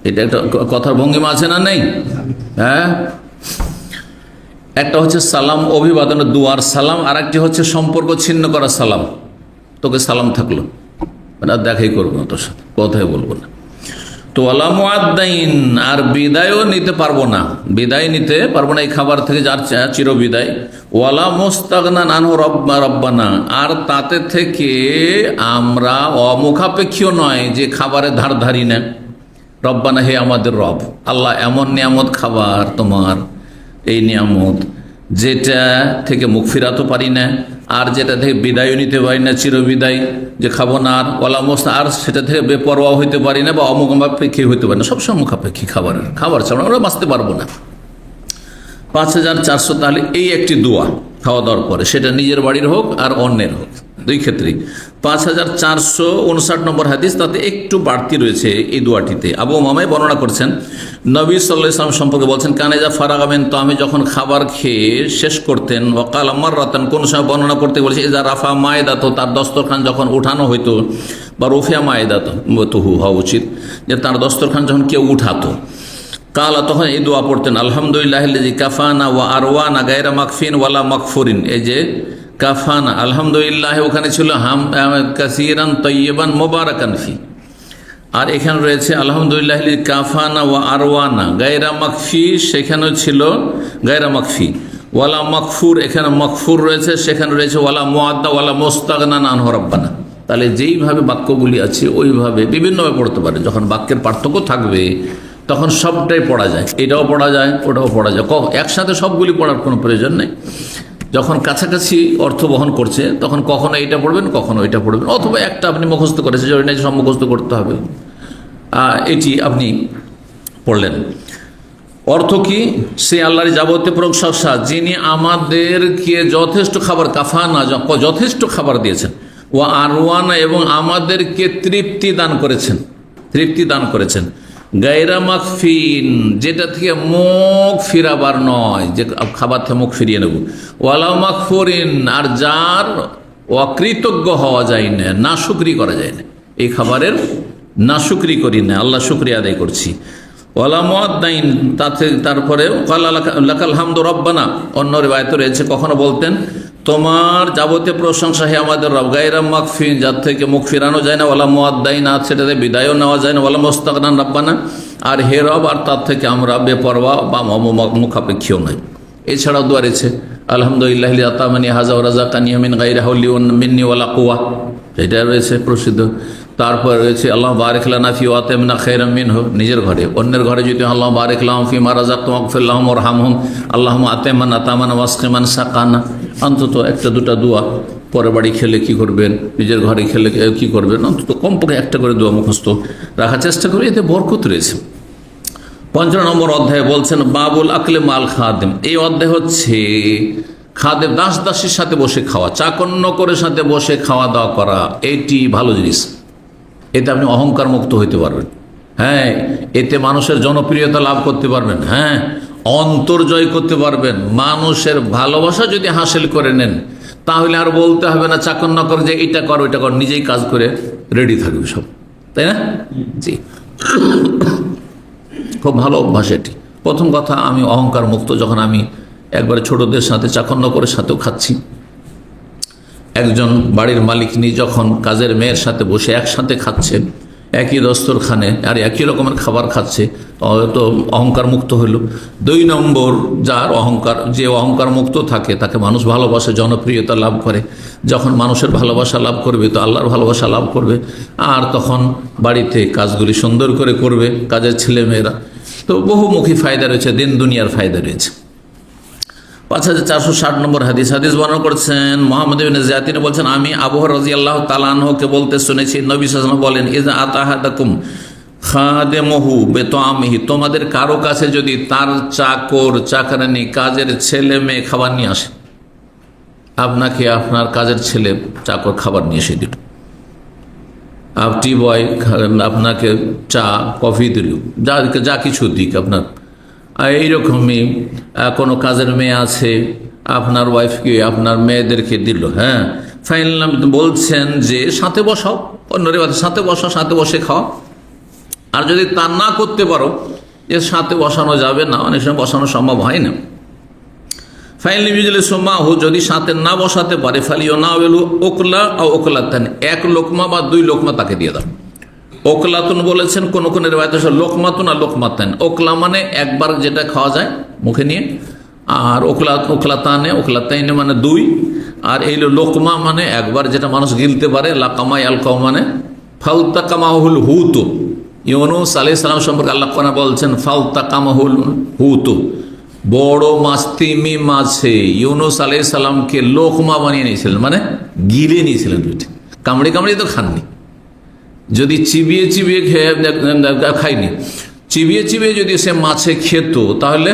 এটা একটা কথার ভঙ্গিমা আছে না নেই? হ্যাঁ, একটা হচ্ছে সালাম অভিবাদনের দুয়ার সালাম, আর একটি হচ্ছে সম্পর্ক ছিন্ন করা সালাম, তোকে সালাম থাকলো মানে আর দেখাই করবো না তোর সাথে, কথাই বলবো না। তো ওয়ালা মুআদ্দাইন, আর বিদায়ও নিতে পারবো না, বিদায় নিতে পারবো না এই খাবার থেকে যার চির বিদায়। ওয়ালা মুস্তাগনান আনহু রাব্বানা, আর তাতে থেকে আমরা অমুখাপেক্ষীও নয় যে খাবারের ধার ধারি না। রব্বানা, হে আমাদের রব আল্লাহ, এমন নিয়ামত খাবার তোমার, এই নিয়ামত যেটা থেকে মুখ ফিরাতে পারি না, আর যেটা থেকে বিদায় নিতে পারি না, চিরবিদায় যে খাবো না, আর ওয়ালা মুস্তা, আর সেটা থেকে বেপরোয়া হইতে পারি না বা অমুখাপেক্ষী হইতে পারি না, সবসময় মুখাপেক্ষী খাবার ছাড়া আমরা বাঁচতে পারবো না। 5400, তাহলে এই একটি দোয়া খাওয়া দাওয়ার পরে, সেটা নিজের বাড়ির হোক আর অন্যের হোক, দুই ক্ষেত্রেই। 5459 নম্বর হাদিস, তাতে একটু বাড়তি রয়েছে এই দোয়াটিতে। আবু উমামা বর্ণনা করছেন, নবী সাল্লাল্লাহু আলাইহি ওয়াসাল্লাম সম্পর্কে বলছেন, কানেজা ফারাগামেন, তো আমি যখন খাবার খেয়ে শেষ করতেন, ওয়াকাল আমার রাতান, কোন সময় বর্ণনা করতে বলেছে, এজা রাফা মায়েদাত, তার দস্তরখান যখন উঠানো হইতো, বা রুফিয়া মায়েদাত তহু হওয়া উচিত, যে তার দস্তরখান যখন কেউ উঠাতো, কালা, তখন এই দোয়া পড়তেন, আলহামদুলিল্লাহ কাফানা ওয়া আরওয়ানা গায়রা মাকফিন ওয়ালা মাকফুরিন। এই যে কাফানা, আলহামদুলিল্লাহ ওখানে ছিল হাম কাসীরান তাইয়িবান মুবারাকান ফি, আর এখানে রয়েছে আলহামদুলিল্লাহ কাফানা ওয়া আরওয়ানা গায়রা মাকফি, সেখানেও ছিল গায়রা মাকফি, ওয়ালা মাকফুর, এখানে মাকফুর রয়েছে, সেখানে রয়েছে ওয়ালা মুআদ্দা ওয়ালা মুস্তাগনান আনহু রাব্বানা। তাহলে যেইভাবে বাক্যগুলি আছে ওইভাবে বিভিন্নভাবে পড়তে পারে। যখন বাক্যের পার্থক্য থাকবে তখন সবটাই পড়া যায়, এটাও পড়া যায় ওটাও পড়া যায়, একসাথে সবগুলি পড়ার কোনো প্রয়োজন নেই। যখন কাছাকাছি অর্থ বহন করছে তখন কখনো এটা পড়বেন কখনো এটা পড়বেন, অথবা একটা আপনি মুখস্থ করেছে জরুরি সব মুখস্থ করতে হবে, এটি আপনি পড়লেন। অর্থ কি? সে আল্লাহর যাবতীয় প্রশংসা যিনি আমাদেরকে যথেষ্ট খাবার, কাফানা যথেষ্ট খাবার দিয়েছেন, ও আরওয়ানা এবং আমাদেরকে তৃপ্তি দান করেছেন, তৃপ্তি দান করেছেন, গায়রা মাকফিন যেটা থেকে মুখ ফিরাবার নয়, যে খাবার থেকে মুখ ফিরিয়ে নেব, ওয়ালা মাকফুরিন আর যার অকৃতজ্ঞ হওয়া যায় না, না শুকরি করা যায় না, এই খাবারের না শুকরি করি না, আল্লাহ শুকরিয়া আদায় করছি। ওয়ালা মুআদ্দাইন, তারপরে লাকাল হামদু রব্বানা, অন্য রিওয়ায়াতে রয়েছে কখনো বলতেন তোমার যাবতীয় প্রশংসা হে আমাদের রব, গায়রা মাকফিন যার থেকে মুখ ফিরানো যায় না, ওয়ালা মুআদ্দাইন আর সেটাতে বিদায়ও নেওয়া যায় না, ওয়ালা মুস্তাগনান রাব্বানা আর হে রব আর তার থেকে আমরা বেপরোয়া বা মুখাপেক্ষীও নয়। এছাড়াও দোয়া রয়েছে আলহামদুলিল্লাহ আতামানি হাযা ওয়া রাযাকানি মিন গায়রি হাওলি মিন্নি ওয়ালা কুওয়া, এটা রয়েছে প্রসিদ্ধ। তারপর রয়েছে আল্লাহ বারিক লানা ফি ওয়াতামিনা খায়রাম মিনহু, নিজের ঘরে, অন্যের ঘরে যদি আল্লাহ বারিক লাহুম ফি মা রাযাকতুম ওয়াগফির লাহুম ওয়ারহামহুম আল্লাহুম্মা আতামান আতামান ওয়াসকিমান সাকানা। অন্তত একটা দুটা দোয়া পরের বাড়ি খেলে কি করবেন, নিজের ঘরে খেলে কি করবেন, অন্তত কমপক্ষে একটা করে দোয়া মুখস্থ রাখার চেষ্টা করবে, এতে বরকত রয়েছে। ৫ নম্বর অধ্যায়ে বলছেন বাবুল আকলে মাল খাদেম, এই অধ্যায় হচ্ছে খাদেম দাস দাসীর সাথে বসে খাওয়া, চাকর নকরের সাথে বসে খাওয়া দাওয়া করা, এটি ভালো জিনিস, এতে আপনি অহংকার মুক্ত হইতে পারবেন। হ্যাঁ, এতে মানুষের জনপ্রিয়তা লাভ করতে পারবেন, হ্যাঁ অন্তর জয় করতে পারবেন, মানুষের ভালোবাসা যদি হাসিল করে নেন তাহলে আর বলতে হবে না চাকর নকর যে এটা কর ওইটা কর, নিজেই কাজ করে রেডি থাকবে সব, তাই না? জি, খুব ভালো অভ্যাস এটি। প্রথম কথা, আমি অহংকার মুক্ত। যখন আমি একবারে ছোটদের সাথে চাকর নকরের সাথেও খাচ্ছি, একজন বাড়ির মালিকনি যখন কাজের মেয়ের সাথে বসে একসাথে খাচ্ছেন, একই দস্তরখানে আর একই রকমের খাবার খাচ্ছে, তো অহংকার মুক্ত হইল। 2 নম্বর, যে অহংকার মুক্ত থাকে তাকে মানুষ ভালোবাসে, জনপ্রিয়তা লাভ করে। যখন মানুষের ভালোবাসা লাভ করবে তো আল্লাহর ভালোবাসা লাভ করবে, আর তখন বাড়িতে কাজগুলি সুন্দর করে করবে, কাজের ছেলেমেয়েরা। তো বহুমুখী ফায়দা রয়েছে, দিন দুনিয়ার ফায়দা রয়েছে। 5460 নম্বর হাদিস বর্ণনা করছেন মুহাম্মদ ইবনে জিয়াদ, তিনি বলছেন, আমি আবু হুরায়রা রাদিয়াল্লাহু তাআলা আনহুকে বলতে শুনেছি, নবী সাল্লাল্লাহু আলাইহি ওয়াসাল্লাম বলেন, ইযা আতাহাদাকুম খাদেমহু বিতামিহি, তোমাদের কারো কাছে যদি তার চাকর চাকরানি কাজের ছেলে মেয়ে খাবার নিয়ে আসে, আপনাকে আপনার কাজের ছেলে চাকর খাবার নিয়ে এসে দিল, আপনি বয় আপনাকে চা কফি দিল, যা কিছু দিক আপনার, এইরকমই কোনো কাজের মেয়ে আছে আপনার ওয়াইফকে আপনার মেয়েদেরকে দিল। হ্যাঁ, ফাইনাল বলছেন যে সাথে বসাও, অন্যের সাথে বসাও, সাথে বসে খাও। আর যদি তা না করতে পারো যে সাথে বসানো যাবে না, অনেক সময় বসানো সম্ভব হয় না, ফাইনালি বিজলি সোমাহু, যদি সাথে না বসাতে পারে, ফালিও না বেলু ওকলা ও ওকলাতান, 1 লোকমা বা 2 লোকমা তাকে দিয়ে দাও। ওকলাতুন বলেছেন কোন কোন রিওয়ায়েতে লোকমাতুন আর লোকমাতান। ওকলা মানে একবার যেটা খাওয়া যায় মুখে নিয়ে, আর ওকলাতাইনে মানে 2, আর এই লোকমা মানে একবার যেটা মানুষ গিলতে পারে। লাকামাই আলকাও মানে ফালতাকামাহুল হুতু। ইউনূস আলাইহিস সালাম সম্পর্কে আল্লাহ কোরআনে বলছেন ফালতাকামাহুল হুতু, বড় মাছ, তিমি মাছে ইউনূস আলাইহিস সালামকে লোকমা বানিয়ে নিয়েছিলেন, মানে গিলে নিয়েছিলেন। কামড়ে কামড়ে তো খাননি, যদি চিবিয়ে চিবিয়ে খাইনি, চিবিয়ে চিবিয়ে যদি সে মাছে খেত তাহলে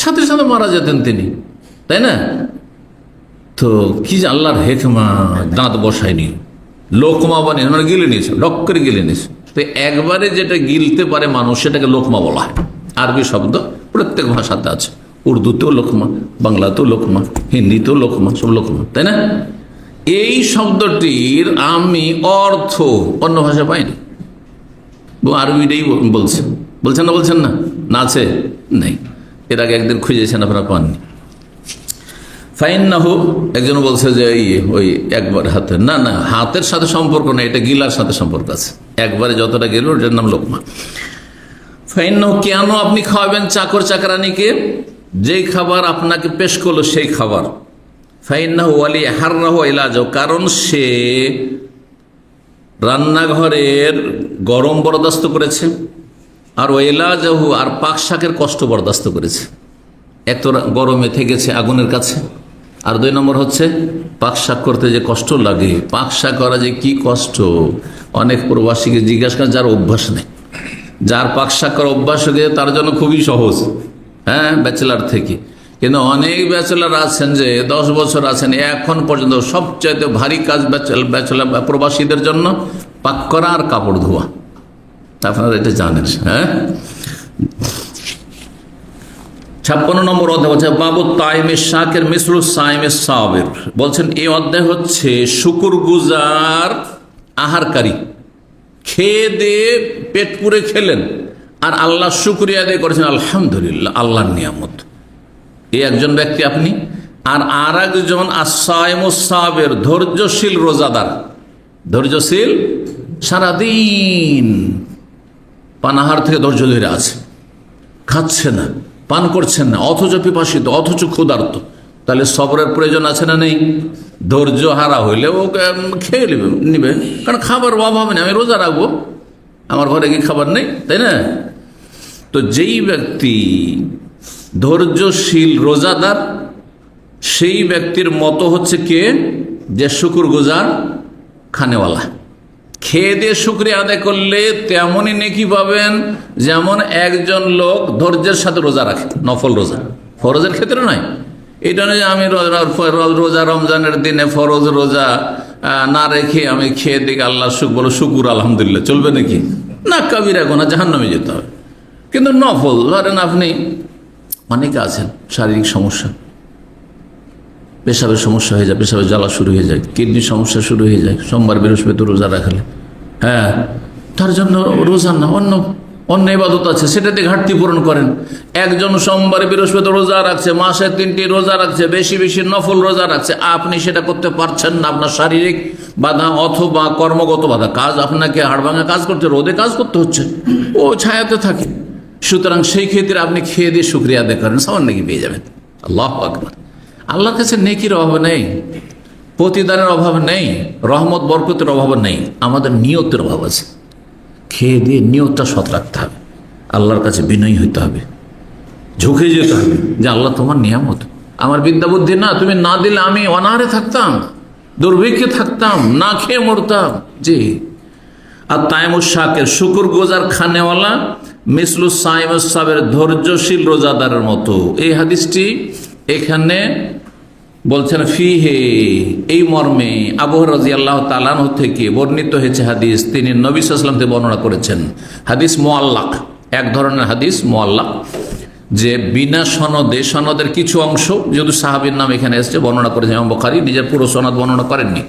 সাথে সাথে মারা যেতেন তিনি, তাই না? তো কি আল্লাহর হেকমা, দাঁত বসায়নি, লোকমা বানিয়ে মানে গিলে নিয়েছে, ডক করে গিলে নিয়েছে। তো একবারে যেটা গিলতে পারে মানুষ সেটাকে লোকমা বলা হয়। আরবি শব্দ প্রত্যেক ভাষাতে আছে, উর্দুতেও লোকমা, বাংলাতেও লোকমা, হিন্দিতেও লোকমা, সব লোকমা, তাই না? এই শব্দটির আমি অর্থ অন্য ভাষা পাইনি, আরবিটাই বলছেন না না আছে নেই, এর আগে একদিন খুঁজেছেন আপনারা পাননি। ফাইন্নাহু, একজন বলছে যে ওই একবার হাতে, না না, হাতের সাথে সম্পর্ক নেই, এটা গিলার সাথে সম্পর্ক আছে। একবারে যতটা গেল ওটার নাম লোকমা। ফাইন্নাহু, কেন আপনি খাওয়াবেন চাকর চাকরানিকে? যেই খাবার আপনাকে পেশ করলো সেই খাবার। ফাইন্নাহু ওয়ালি হাররাহু ইলাজু, কারণ সে রান্নাঘরের গরম বরদাস্ত করেছে, আর ওয়াইলাজাহু, আর পাক শাকের কষ্ট বরদাস্ত করেছে। এক তো গরমে থেকেছে আগুনের কাছে, আর 2 নম্বর হচ্ছে পাক শাক করতে যে কষ্ট লাগে, পাক শাক করা যে কি কষ্ট। অনেক প্রবাসীকে জিজ্ঞাসা করেন যার অভ্যাস নেই, যার পাক শাক করার অভ্যাস হয়ে তার জন্য খুবই সহজ, হ্যাঁ, ব্যাচেলার থেকে। কিন্তু অনেক ব্যাচেলার আছেন যে 10 বছর আছেন, এখন পর্যন্ত সবচাইতে ভারী কাজ ব্যাচেলার প্রবাসীদের জন্য পাক করা আর কাপড় ধোয়া। আপনারা এটা জানেন, হ্যাঁ। 56 নম্বর অধ্যায় বলছে বাবু তাইমে শাকের মিসলু সাইমে সাবির, বলছেন এই অধ্যায় হচ্ছে শুকরগুজার আহারকারী, খেয়ে দিয়ে পেট পুরে খেলেন আর আল্লাহ শুকরিয়া আদায় করেছেন, আলহামদুলিল্লাহ, আল্লাহর নিয়ামত। এই একজন ব্যক্তি আপনি, আর একজন আসাইমুস সাবির, ধৈর্যশীল রোজাদার, ধৈর্যশীল, সারাদিন পানাহার থেকে ধৈর্য ধরে আছে, খাচ্ছে না, পান করছেন না, অথচ পিপাসিত, অথচ ক্ষুধার্ত। তাহলে সবরের প্রয়োজন আছে না নেই? ধৈর্য হারা হইলে ও খেয়ে নিবে, কারণ খাবার অভাব নেই, আমি রোজা রাখবো, আমার ঘরে কি খাবার নেই, তাই না? তো যেই ব্যক্তি ধৈর্যশীল রোজাদার, সেই ব্যক্তির মতো হচ্ছে কে, যে শুকরগুজার খানেওয়ালা। খেয়ে দিয়ে শুকরিয়া আদায় করলে তেমনই নেকি পাবেন যেমন একজন লোক ধৈর্যের সাথে রোজা রাখে, নফল রোজা, ফরজের ক্ষেত্রে নয়। এটা নয় যে আমি রোজা রমজানের দিনে ফরজ রোজা না রেখে আমি খেয়ে দিকে আল্লাহ বলো শুকুর আলহামদুলিল্লাহ, চলবে নাকি? না, কবিরা গুনাহ, জাহান্নামে যেতে হবে। কিন্তু নফল, ধরেন আপনি, অনেকে আছেন শারীরিক সমস্যা, পেশাবের সমস্যা হয়ে যায়, পেশাবের জ্বালা শুরু হয়ে যায়, কিডনির সমস্যা শুরু হয়ে যায়, সোমবার বৃহস্পতি রোজা রাখলে, হ্যাঁ, তার জন্য রোজা না, অন্য অন্য ইবাদত আছে, সেটাতে ঘাটতি পূরণ করেন। একজন সোমবার বৃহস্পতি রোজা রাখছে, মাসে 3টি রোজা রাখছে, বেশি বেশি নফল রোজা রাখছে, আপনি সেটা করতে পারছেন না। আপনার শারীরিক বাধা অথবা কর্মগত বাধা, কাজ আপনাকে হাড়ভাঙা কাজ করতে, রোদে কাজ করতে হচ্ছে, ও ছায়াতে থাকে। সুতরাং সেই ক্ষেত্রে আপনি খেয়ে দিয়ে শুকরিয়া আদায় করেন, সামান্য নেকি পেয়ে যাবেন। আল্লাহু আকবার। আল্লাহর কাছে নেকির অভাব নেই, প্রতিদানের অভাব নেই, রহমত বরকতের অভাব নেই, আমাদের নিয়তের অভাব আছে। খেয়ে দিয়ে নিয়তটা সৎ রাখতে হবে, আল্লাহর কাছে বিনয়ী হইতে হবে, ঝুঁকে যেতে হবে যে আল্লাহ তোমার নিয়ামত, আমার বিদ্যা বুদ্ধি না, তুমি না দিলে আমি অনাহারে থাকতাম, দুর্ভিক্ষে থাকতাম, না খেয়ে মরতাম। জি। আর তাইমুস শাকের শুকুর গোজার খানেওয়ালা মিসলু সাইমুস সাবের ধৈর্যশীল রোজাদারের মতো। এই হাদিসটি এখানে বলছেন ফিহে, এই মর্মে আবু হুরায়রা রাদিয়াল্লাহু তাআলা আনহু থেকে বর্ণিত হয়েছে হাদিস, তিনি নবী সাল্লাল্লাহু আলাইহি ওয়াসাল্লাম থেকে বর্ণনা করেছেন। হাদিস মুআল্লাক, এক ধরনের হাদিস মুআল্লাক, যে বিনা সনদে, সনদের কিছু অংশ, যেহেতু সাহাবীর নাম এখানে এসেছে, বর্ণনা করেছেন ইমাম বুখারী, নিজের পুরো সনদ বর্ণনা করেননি,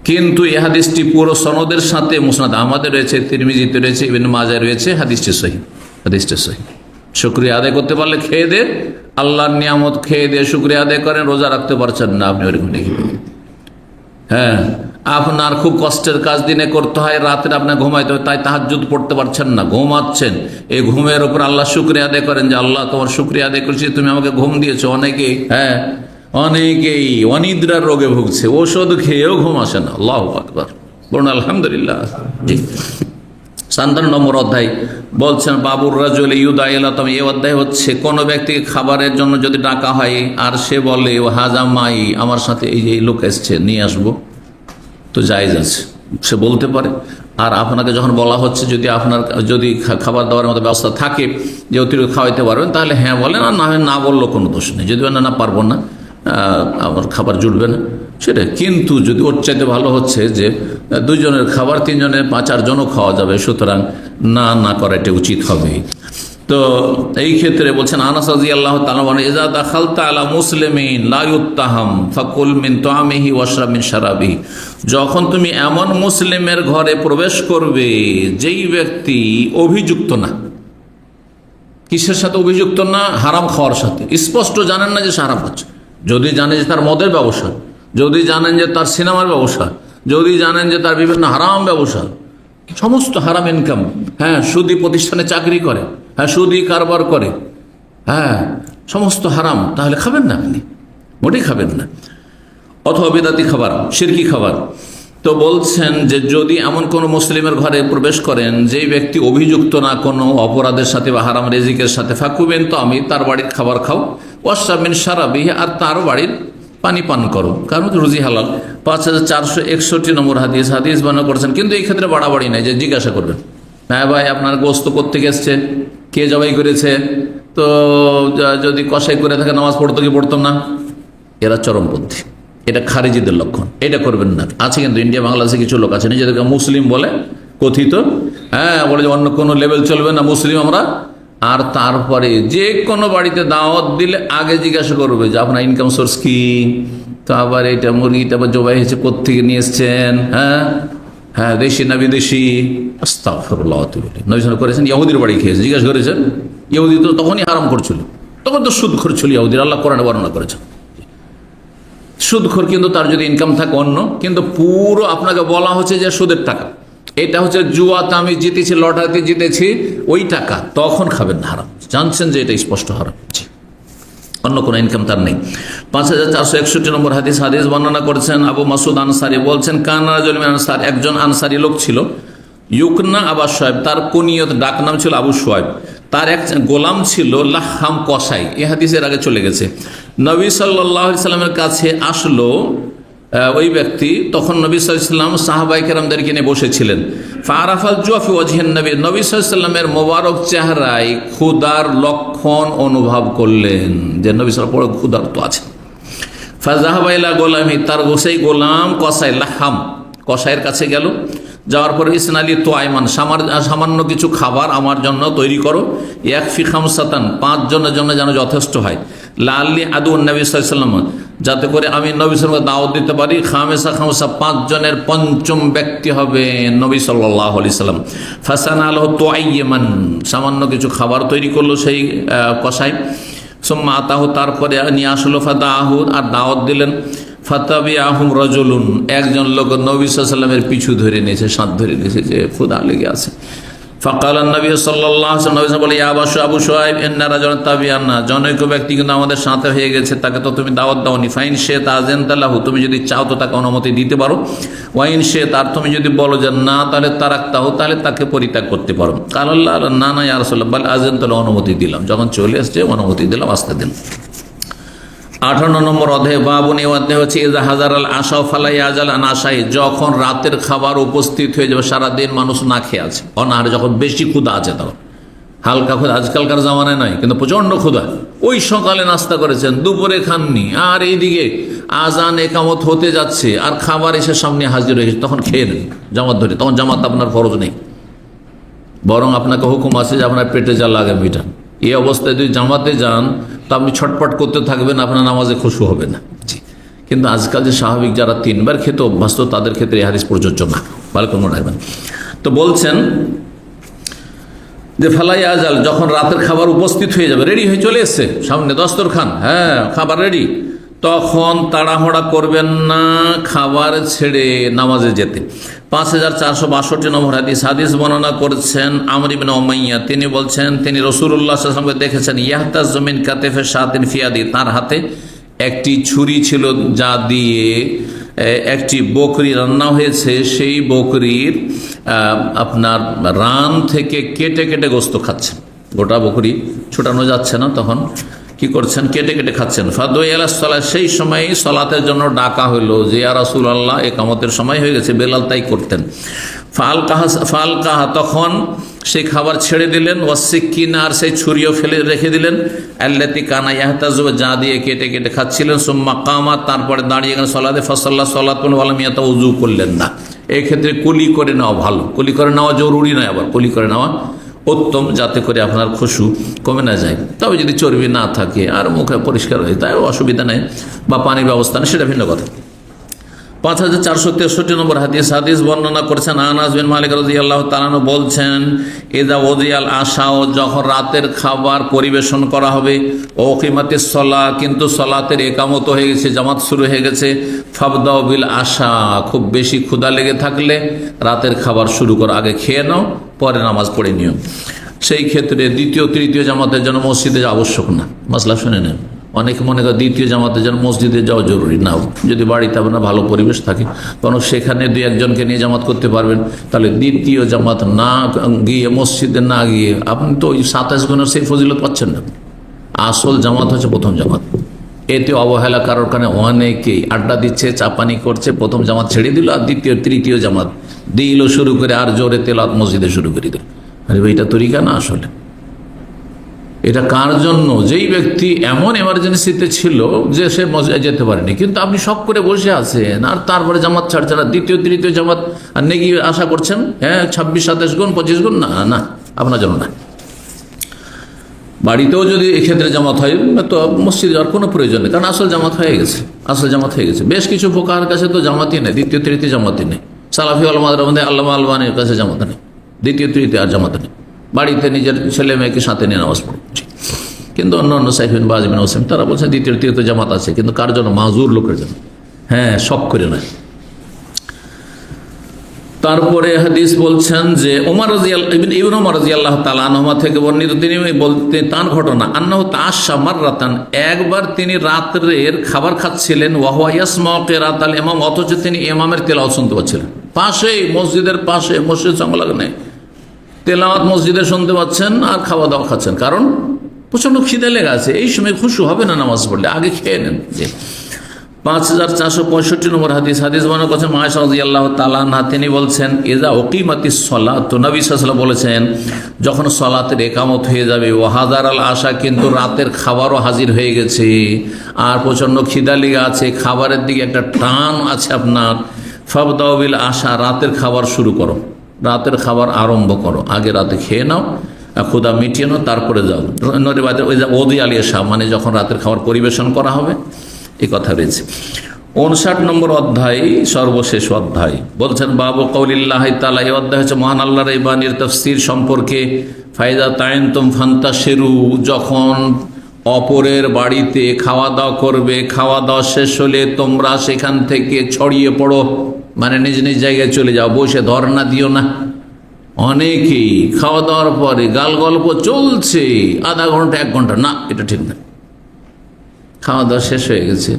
কিন্তু এই হাদিসটি পুরো সনদের সাথে মুসনাদ আহমদে রয়েছে, তিরমিজিতে রয়েছে, ইবনে মাজাহ রয়েছে, হাদিসটি সহিহ। হাদিসটি সহিহ। শুকরিয়া আদায় করতে পারলে খেয়ে দে, আল্লাহর নিয়ামত খেয়ে দিয়ে শুকরিয়া আদায় করেন। রোজা রাখতে পারছেন না আপনি, ওরকম দেখি, হ্যাঁ, আপনার খুব কষ্টের কাজ দিনে করতে হয়, রাত্রে আপনার ঘুমাইতে হয়, তাই তাহাজ্জুদ পড়তে পারছেন না, ঘুমাচ্ছেন, এই ঘুমের উপর আল্লাহ শুকরিয়া আদায় করেন যে আল্লাহ তোমার শুকরিয়া আদায় করছি, তুমি আমাকে ঘুম দিয়েছো। অনেকেই, হ্যাঁ, অনেকেই অনিদ্রার রোগে ভুগছে, ওষুধ খেয়েও ঘুম আসে না। আল্লাহু আকবার, বলুন আলহামদুলিল্লাহ। জি। 57 নম্বর অধ্যায় বলছেন বাবুর রাজুল ইউদা ইলাতাম। এই অধ্যায় হচ্ছে কোন ব্যক্তিকে খাবারের জন্য যদি ডাকা হয় আর সে বলে ও হাজা মাই, আমার সাথে এই যে লোক এসছে, নিয়ে আসবো, তো জায়েজ আছে, সে বলতে পারে। আর আপনাকে যখন বলা হচ্ছে, যদি আপনার যদি খাবার দাবারের মতো ব্যবস্থা থাকে যে অতিরিক্ত খাওয়াইতে পারবেন, তাহলে হ্যাঁ বলেন, আর না হয় না বললেও কোনো দোষ নেই। যদি না পারবো না, আমার খাবার জুটবে না, সেটা। কিন্তু যদি ওর চাইতে ভালো হচ্ছে যে 2 জনের খাবার 3 জনের 5-4 জনও খাওয়া যাবে, সুতরাং না না করাটা উচিত হবে। তো এই ক্ষেত্রে বলছেন আনাস রাদিয়াল্লাহু তাআলা বলেন, ইজা দাখালতা আলা মুসলিমিন লা ইউত্তাহাম ফাকুল মিন তাআমিহি ওয়াশরাব মিন শারাবিহি। যখন তুমি এমন মুসলিমের ঘরে প্রবেশ করবে যেই ব্যক্তি অভিযুক্ত না, কিসের সাথে অভিযুক্ত না? হারাম খাওয়ার সাথে। স্পষ্ট জানেন না যে সে হারাম খাচ্ছে, যদি জানেন যে তার মদের ব্যবসা, যদি জানেন যে তার সিনেমার ব্যবসা, যদি জানেন যে তার বিভিন্ন হারাম ব্যবসা, সমস্ত হারাম ইনকাম, হ্যাঁ, সুদী প্রতিষ্ঠানে চাকরি করে, হ্যাঁ, সুদী কারবার করে, হ্যাঁ, সমস্ত হারাম, তাহলে খাবেন না, আপনি মোটেই খাবেন না। অথবা বিদাতি খাবার, শিরকি খাবার। তো বলছেন যে যদি এমন কোনো মুসলিমের ঘরে প্রবেশ করেন যেই ব্যক্তি অভিযুক্ত না কোনো অপরাধের সাথে বা হারাম রিজিকের সাথে, ফাকুবেন তো আমি তার বাড়ির খাবার খাও, ওয়াশরাব মিন শারাবিহি, আর তার বাড়ির পানি পান করো, কারণ রুজি হালাল। 5461 নম্বর হাদিস, হাদিস বর্ণনা করেছেন। কিন্তু এই ক্ষেত্রে বাড়াবাড়ি নাই যে জিজ্ঞাসা করবেন, হ্যাঁ ভাই আপনার গোস্ত কোত্থেকে এসছে, কে জবাই করেছে, তো যদি কসাই করে থাকে নামাজ পড়তো কি পড়তাম না, এরা চরমপন্থী, এটা খারিজিদের লক্ষণ, এটা করবেন না। আছে কিন্তু ইন্ডিয়া বাংলাদেশে কিছু লোক আছে নিজেদেরকে মুসলিম বলে কথিত, হ্যাঁ, বলে যে অন্য কোনো লেভেল চলবে না, মুসলিম আমরা। আর তারপরে যে কোনো বাড়িতে দাওয়াত দিলে আগে জিজ্ঞাসা করবে যে আপনার ইনকাম সোর্স কি, তো আবার এটা মুরগিটা আবার জবাই হয়েছে কোত্থেকে নিয়ে এসছেন, হ্যাঁ হ্যাঁ, দেশি না বিদেশি। আস্তাগফিরুল্লাহ, নবী সাল্লাল্লাহু করেছেন ইহুদির বাড়ি খেয়েছে, জিজ্ঞাসা করেছেন। ইহুদি তো তখনই হারাম করছিল, তখন তো সুদ করছিল ইহুদির, আল্লাহ কোরআনে বর্ণনা করেছেন সুদখোর। কিন্তু তার যদি ইনকাম থাকে অন্য, কিন্তু পুরো আপনাকে বলা হচ্ছে যে সুদের টাকা, এটা হচ্ছে জুয়াতে আমি জিতেছি, লটারিতে জিতেছি, ওই টাকা, তখন খাবেন না, হারাম, জানছেন যে এটা স্পষ্ট হারাম, অন্য কোনো ইনকাম তার নেই। 5461 নম্বর হাদিস, হাদিস বর্ণনা করেছেন আবু মাসুদ আনসারী, বলছেন কানা রাজুল মিন আনসার, একজন আনসারী লোক ছিল, ইউকনা আবা শুআয়ব, তার কুনিয়ত ডাক নাম ছিল আবু শুআয়ব, তার এক গোলাম ছিল লাহাম কসাই। এই হাদিসের আগে চলে গেছে। নবী সাল্লাল্লাহু আলাইহি সাল্লামের কাছে আসলো ওই ব্যক্তি, তখন নবী সাল্লাল্লাহু আলাইহি সাল্লাম সাহাবায়ে কেরামদেরকে নিয়ে বসেছিলেন। ফারাফাল জুফি ওয়াজহিন নবী, নবী সাল্লাল্লাহু আলাইহি সাল্লামের মোবারক চেহারায় ক্ষুধার লক্ষণ অনুভব করলেন, যে নবী সাল্লাল্লাহু আলাইহি সাল্লাম ক্ষুধার্ত আছেন। ফাযাহাবা ইলা গোলামি, তার সেই গোলাম কসাই লাহাম কসাইয়ের কাছে গেল, যাওয়ার পরে ইসনালি তোয়াইমান, সামান্য কিছু খাবার আমার জন্য তৈরি করো, ইয়াকফি খামসাতান, 5 জনের জন্য যেন যথেষ্ট হয়, লাল্লি আদু নবী সাল্লাল্লাহু আলাইহি ওয়াসাল্লাম, যাতে করে আমি নবী সাল্লাল্লাহু আলাইহি ওয়াসাল্লামকে দাওয়াত দিতে পারি। খামেসা খামসা, 5 জনের পঞ্চম ব্যক্তি হবে নবী সাল্লাল্লাহু আলাইহি ওয়াসাল্লাম। ফাসানা লাহু তোয়াইমান, সামান্য কিছু খাবার তৈরি করলো সেই কসাই। সুম্মা আতাহু, তারপরে নিয়ে আসলো, ফাদাহু, আর দাওয়াত দিলেন। ফাতাবিআহুম রাজুলুন, একজন লোক নবী সাল্লাল্লাহু আলাইহি ওয়াসাল্লামের পিছু ধরে নিয়েছে, সাথ ধরে নিয়েছে, যে ক্ষুধা লেগে আছে। ফাকাল নবী সাল্লাল্লাহু আলাইহি ওয়াসাল্লাম, বলে ইয়া আবু শুআইব ইন্না রাজুলান তাবিআনা, জনৈক ব্যক্তি কিন্তু আমাদের সাথে হয়ে গেছে, তাকে তো তুমি দাওয়াত দাওনি। ফাইন শি'তা আযানতা লাহু, তুমি যদি চাও তো তাকে অনুমতি দিতে পারো। ওয়াইন শি'তা, আর তুমি যদি বলো যে না, তাহলে তারাকতাহু, তাহলে তাকে পরিত্যাগ করতে পারো। কাল আল্লাহ, না না ইয়া রাসূলুল্লাহ, বল আযানতা লাহু, অনুমতি দিলাম, যখন চলে আসছে অনুমতি দিলাম, আসতে দিন। 58 নম্বর অধ্যায়, বাবুন, এই অধ্যায় হচ্ছে ইযা হাজারাল আশা ফালা ইয়াজাল আন আশাই, যখন রাতের খাবার উপস্থিত হয়ে যাবে, সারাদিন মানুষ না খেয়ে আছে, অনাহারে, যখন বেশি ক্ষুধা আছে, তখন হালকা ক্ষুধা, আজকালকার জামানায় নয়, কিন্তু প্রচণ্ড ক্ষুধা, ওই সকালে নাস্তা করেছেন, দুপুরে খাননি, আর এইদিকে আজান একামত হতে যাচ্ছে, আর খাবার এসে সামনে হাজির হয়ে গেছে, তখন খেয়ে নেন জামাত ধরে, তখন জামাত আপনার ফরজ নেই, বরং আপনাকে হুকুম আছে যে আপনার পেটে যা লাগে মিটান। এই অবস্থায় যদি জামাতে যান তো আপনি ছটপট করতে থাকবেন, আপনার নামাজে খুশু হবে না। কিন্তু আজকাল যে স্বাভাবিক যারা 3 বার খেতে অভ্যস্ত, তাদের ক্ষেত্রে এই হাদিস প্রযোজ্য না, ভালো করে মনে রাখবেন। তো বলছেন যে ফালাই আজাল, যখন রাতের খাবার উপস্থিত হয়ে যাবে, রেডি হয়ে চলে এসছে সামনে দস্তরখান, হ্যাঁ খাবার রেডি, তখন তাড়াহুড়া করবেন না খাবার ছেড়ে নামাজে যেতে। 5462 নম্বর হাদিস, হাদিস বর্ণনা করেছেন আমর ইবনে উমাইয়া, তিনি বলছেন, তিনি রাসূলুল্লাহ সাল্লাল্লাহু আলাইহি ওয়াসাল্লামকে দেখেছেন, ইয়াহতাজু মিন কাতিফি শাতিন ফিয়াদি, তার হাতে একটি ছুরি ছিল, যা দিয়ে একটি বকরি রান্না হয়েছে, সেই বকরির আপনার রান থেকে কেটে কেটে গোস্ত খাচ্ছেন, গোটা বকরি ছোটানো যাচ্ছে না, তখন কি করছেন, কেটে কেটে খাচ্ছেন। ফাদুই আলা সালাত, সেই সময় সালাতের জন্য ডাকা হলো, যে ইয়া রাসূলুল্লাহ, ইকামতের সময় হয়ে গেছে। বেলাল তাই করতেন। ফালকাহা, তখন সেই খাবার ছেড়ে দিলেন। ওয়াসিকিনা, আর সেই ছুরিও ফেলে রেখে দিলেন। আল্লাতি কানা ইয়াহতাজু, যা দিয়ে কেটে কেটে খাচ্ছিলেন। সুম্মা কামা, তারপরে দাঁড়িয়ে গেলেন সালাতে, ফাসাল্লা, সালাত করলেন, ওয়ালাম ইয়াতাউযু, করলেন না। এই ক্ষেত্রে কুলি করে নেওয়া ভালো, কুলি করে নেওয়া জরুরি নয়, আবার কুলি করে নেওয়া উত্তম, যাতে করে আপনার খুশু কমে না যায়। তবে যদি চর্বি না থাকে আর মুখে পরিষ্কার হয়ে, তাই অসুবিধা নেই, বা পানির ব্যবস্থা নেই, সেটা ভিন্ন কথা। 5463 নম্বর হাদিস, হাদিস বর্ণনা করেছেন আনাস বিন মালিক রাদিয়াল্লাহু তাআলা আনহু, বলছেন, ইযা ওদিয়াল আশাও, যখন রাতের খাবার পরিবেশন করা হবে, ও কিমাতিস সালাহ, কিন্তু সালাতের একামত হয়ে গেছে, জামাত শুরু হয়ে গেছে, ফাবদাউ বিল আশা, খুব বেশি ক্ষুধা লেগে থাকলে রাতের খাবার শুরু করো, আগে খেয়ে নাও, পরে নামাজ পড়ে নিও। সেই ক্ষেত্রে দ্বিতীয় তৃতীয় জামাতের জন্য মসজিদে যাওয়া আবশ্যক না। মাসলা শুনে নেন, অনেকে মনে করে দ্বিতীয় জামাতের জন্য মসজিদে যাওয়া জরুরি না। যদি বাড়িতে আপনার ভালো পরিবেশ থাকে, কারণ সেখানে 2-1 জনকে নিয়ে জামাত করতে পারবেন, তাহলে দ্বিতীয় জামাত না গিয়ে, মসজিদে না গিয়ে, আপনি তো ওই 27 গুণের সেই ফজিলত পাচ্ছেন না। আসল জামাত হচ্ছে প্রথম জামাত। এতে অবহেলা কারোর কারণে অনেকেই আড্ডা দিচ্ছে, চাপানি করছে, প্রথম জামাত ছেড়ে দিল, আর দ্বিতীয় তৃতীয় জামাত দিল শুরু করে, আর জোরে তেলাওয়াত মসজিদে শুরু করে দিল। আরে এইটা তরিকা না। আসলে এটা কার জন্য? যেই ব্যক্তি এমন এমার্জেন্সিতে ছিল যে সে মসজিদে যেতে পারেনি, কিন্তু আপনি শখ করে বসে আছেন, আর তারপরে জামাত ছাড়া দ্বিতীয় তৃতীয় জামাত আর নেকি আশা করছেন, হ্যাঁ 26-27 গুণ 25 গুণ, না না, আপনার জন্য না। বাড়িতেও যদি এক্ষেত্রে জামাত হয়, তো মসজিদে যাওয়ার কোনো প্রয়োজন নেই, কারণ আসল জামাত হয়ে গেছে, আসল জামাত হয়ে গেছে। বেশ কিছু ফোকাহার কাছে তো জামাতই নেই, দ্বিতীয় তৃতীয় জামাতই নেই। সালাফি আলমাদের মধ্যে আল্লামা আলবানীর কাছে জামাত নেই, দ্বিতীয় তৃতীয় আর জামাত নেই। বাড়িতে নিজের ছেলে মেয়েকে সাথে নিয়ে নামাজ পড়ছে। কিন্তু অন্য অন্য সাইফিন বা আজমিন হোসেন, তারা বলছেন দ্বিতীয় তৃতীয় জামাত আছে, কিন্তু কার জন্য? মাজুর লোকের জন্য, হ্যাঁ শখ করে নয়। তারপরে হাদিস বলছেন যে ওমর রাদিয়াল্লাহু তাআলা আনহু থেকে বর্ণিত, তিনি বলতে তার ঘটনা, আন্নাহু তাআশা মাররাতান, একবার তিনি রাতের খাবার খাচ্ছিলেন, ওয়া হুয়া ইয়াসমাউ কিরাআতাল ইমাম, অথচ তিনি ইমামের তেলাওয়াত শুনতে পাচ্ছিলেন। পাশেই, মসজিদের পাশে, মসজিদ সংলগ্ন নেই, তেলাওয়াত মসজিদে শুনতে পাচ্ছেন আর খাওয়া দাওয়া খাচ্ছেন, কারণ প্রচন্ড খিদে লেগে আছে। এই সময় খুশু হবে না নামাজ পড়লে, আগে খেয়ে নেন। 5465 নম্বর হাদিস, হাদিস বর্ণনা করেছেন আয়েশা রাদিয়াল্লাহু তাআলা আনহা, তিনি বলছেন, ইযা উকিমাতিস সালাত, তো নবী সাল্লাল্লাহু আলাইহি ওয়াসাল্লাম বলেছেন, যখন সালাতের একামত হয়ে যাবে, ওয়া হাযারাল আশা, কিন্তু রাতের খাবারও হাজির হয়ে গেছে, আর প্রচন্ড খিদা লেগে আছে, খাবারের দিকে একটা টান আছে আপনার, ফাবদাউ বিল আশা, রাতের খাবার শুরু করো, রাতের খাবার আরম্ভ করো, আগে রাতে খেয়ে নাও, ক্ষুধা মিটিয়ে নাও, তারপরে যাও। ওই যে ওদি আলিয়া শাহ, মানে যখন রাতের খাবার পরিবেশন করা হবে, এই কথা রয়েছে। 59 নম্বর অধ্যায়, সর্বশেষ অধ্যায়, বলছেন বাবু কওলিল্লাহি তাআলা, এই অধ্যায় হচ্ছে মহান আল্লাহর এই বাণীর তাফসীর সম্পর্কে। ফাইদা তাইনতুম ফান্তাশিরু, যখন অপরের বাড়িতে খাওয়া দাওয়া করবে, খাওয়া দাওয়া শেষ হলে তোমরা সেখান থেকে ছড়িয়ে পড়ো, মানে নিজ নিজ জায়গায় চলে যাও, বসে ধর্ণা দিও না। অনেকেই খাওয়া দাওয়ার পরে গাল গল্প চলছে আধা ঘন্টা 1 ঘন্টা, না, এটা ঠিক না। খাওয়া দাওয়া শেষ হয়ে গেছে,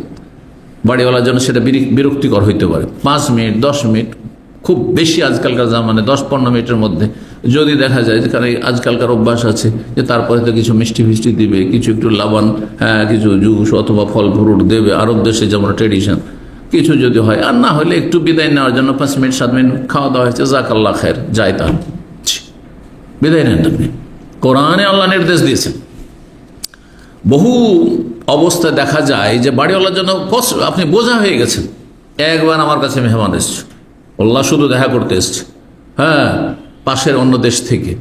বাড়িওয়ালার জন্য সেটা বিরক্তিকর হইতে পারে। 5 মিনিট 10 মিনিট, খুব বেশি আজকালকার জামানে 10-15 মিনিটের মধ্যে যদি দেখা যায়, কারণ আজকালকার অভ্যাস আছে যে তারপরে তো কিছু মিষ্টি ফিষ্টি দিবে, কিছু একটু লাবান, কিছু জুস অথবা ফল ফ্রুট দেবে, আরব দেশে যেমন ট্রেডিশন, কিছু যদি হয়। আর না হলে একটু বিদায় নেওয়ার জন্য 5 মিনিট 7 মিনিট খাওয়া দাওয়া হয়েছে, জাকাল্লাহ খায়ের, যায় তার বিদায় নেন আপনি। কোরআনে আল্লাহ নির্দেশ দিয়েছেন। বহু অবস্থায় দেখা যায় যে বাড়িওয়ালার জন্য কষ্ট, আপনি বোঝা হয়ে গেছেন। একবার আমার কাছে মেহমান এসছে, আল্লাহ শুধু দেখা করতে এসছে, হ্যাঁ, পাশের অন্য দেশ থেকে।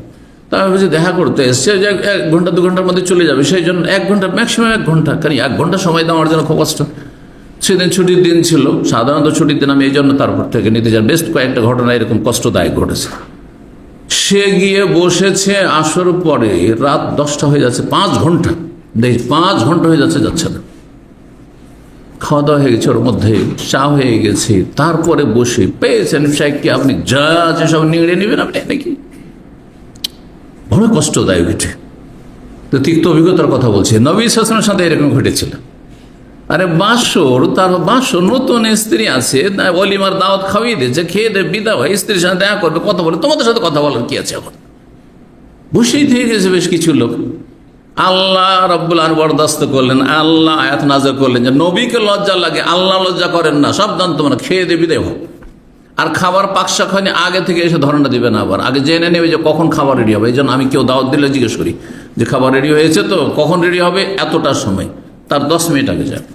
তা আমি বলছি দেখা করতে এসছে, যে 1 ঘন্টা 2 ঘন্টার মধ্যে চলে যাবে, সেই জন্য 1 ঘন্টা, ম্যাক্সিমাম 1 ঘন্টা, কারণ 1 ঘন্টা সময় দেওয়ার জন্য খুব কষ্ট। সেদিন ছুটির দিন ছিল, সাধারণত ছুটির দিন আমি এই জন্য তারপর থেকে নিতে যাই। বেশ কয়েকটা ঘটনা এরকম কষ্টদায়ক ঘটেছে। সে গিয়ে বসেছে আসর পরে, রাত 10টা হয়ে যাচ্ছে, 5 ঘন্টা, দেখি 5 ঘন্টা হয়ে যাচ্ছে, যাচ্ছে না। খাওয়া দাওয়া হয়ে গেছে, ওর মধ্যে চা হয়ে গেছে, তারপরে বসে পেয়েছেন সাহেবকে, আপনি যা আছে সব নিংড়ে নেবেন আপনি, নাকি বড় কষ্টদায়ক এটা। তো তিক্ত অভিজ্ঞতার কথা বলছি, নবী সাল্লাল্লাহু আলাইহি ওয়াসাল্লামের সাথে এরকম ঘটেছিল। আরে বাসর, তার বাসর, নতুন স্ত্রী আছে, অলিমার দাওয়াত খাওয়িয়ে দিয়েছে, খেয়ে দে বিদায় হয়, স্ত্রীর সাথে দেখা করবে, কথা বলে, তোমাদের সাথে কথা বলার কি আছে? এখন বসেই থেকে গেছে বেশ কিছু লোক। আল্লাহ রাব্বুল আলামিন বরদাস্ত করলেন, আল্লাহ আয়াত নাযিল করলেন যে নবীকে লজ্জা লাগে, আল্লাহ লজ্জা করেন না, সাবধান তোমরা, খেয়ে দে বিদায় হোক। আর খাবার পাকশাক হয়নি, আগে থেকে এসে ধরনা দিবে না, আবার আগে জেনে নেবে যে কখন খাবার রেডি হবে। এই জন্য আমি কেউ দাওয়াত দিলে জিজ্ঞেস করি যে খাবার রেডি হয়েছে তো, কখন রেডি হবে, এতটার সময়, তার 10 মিনিট আগে যাবে,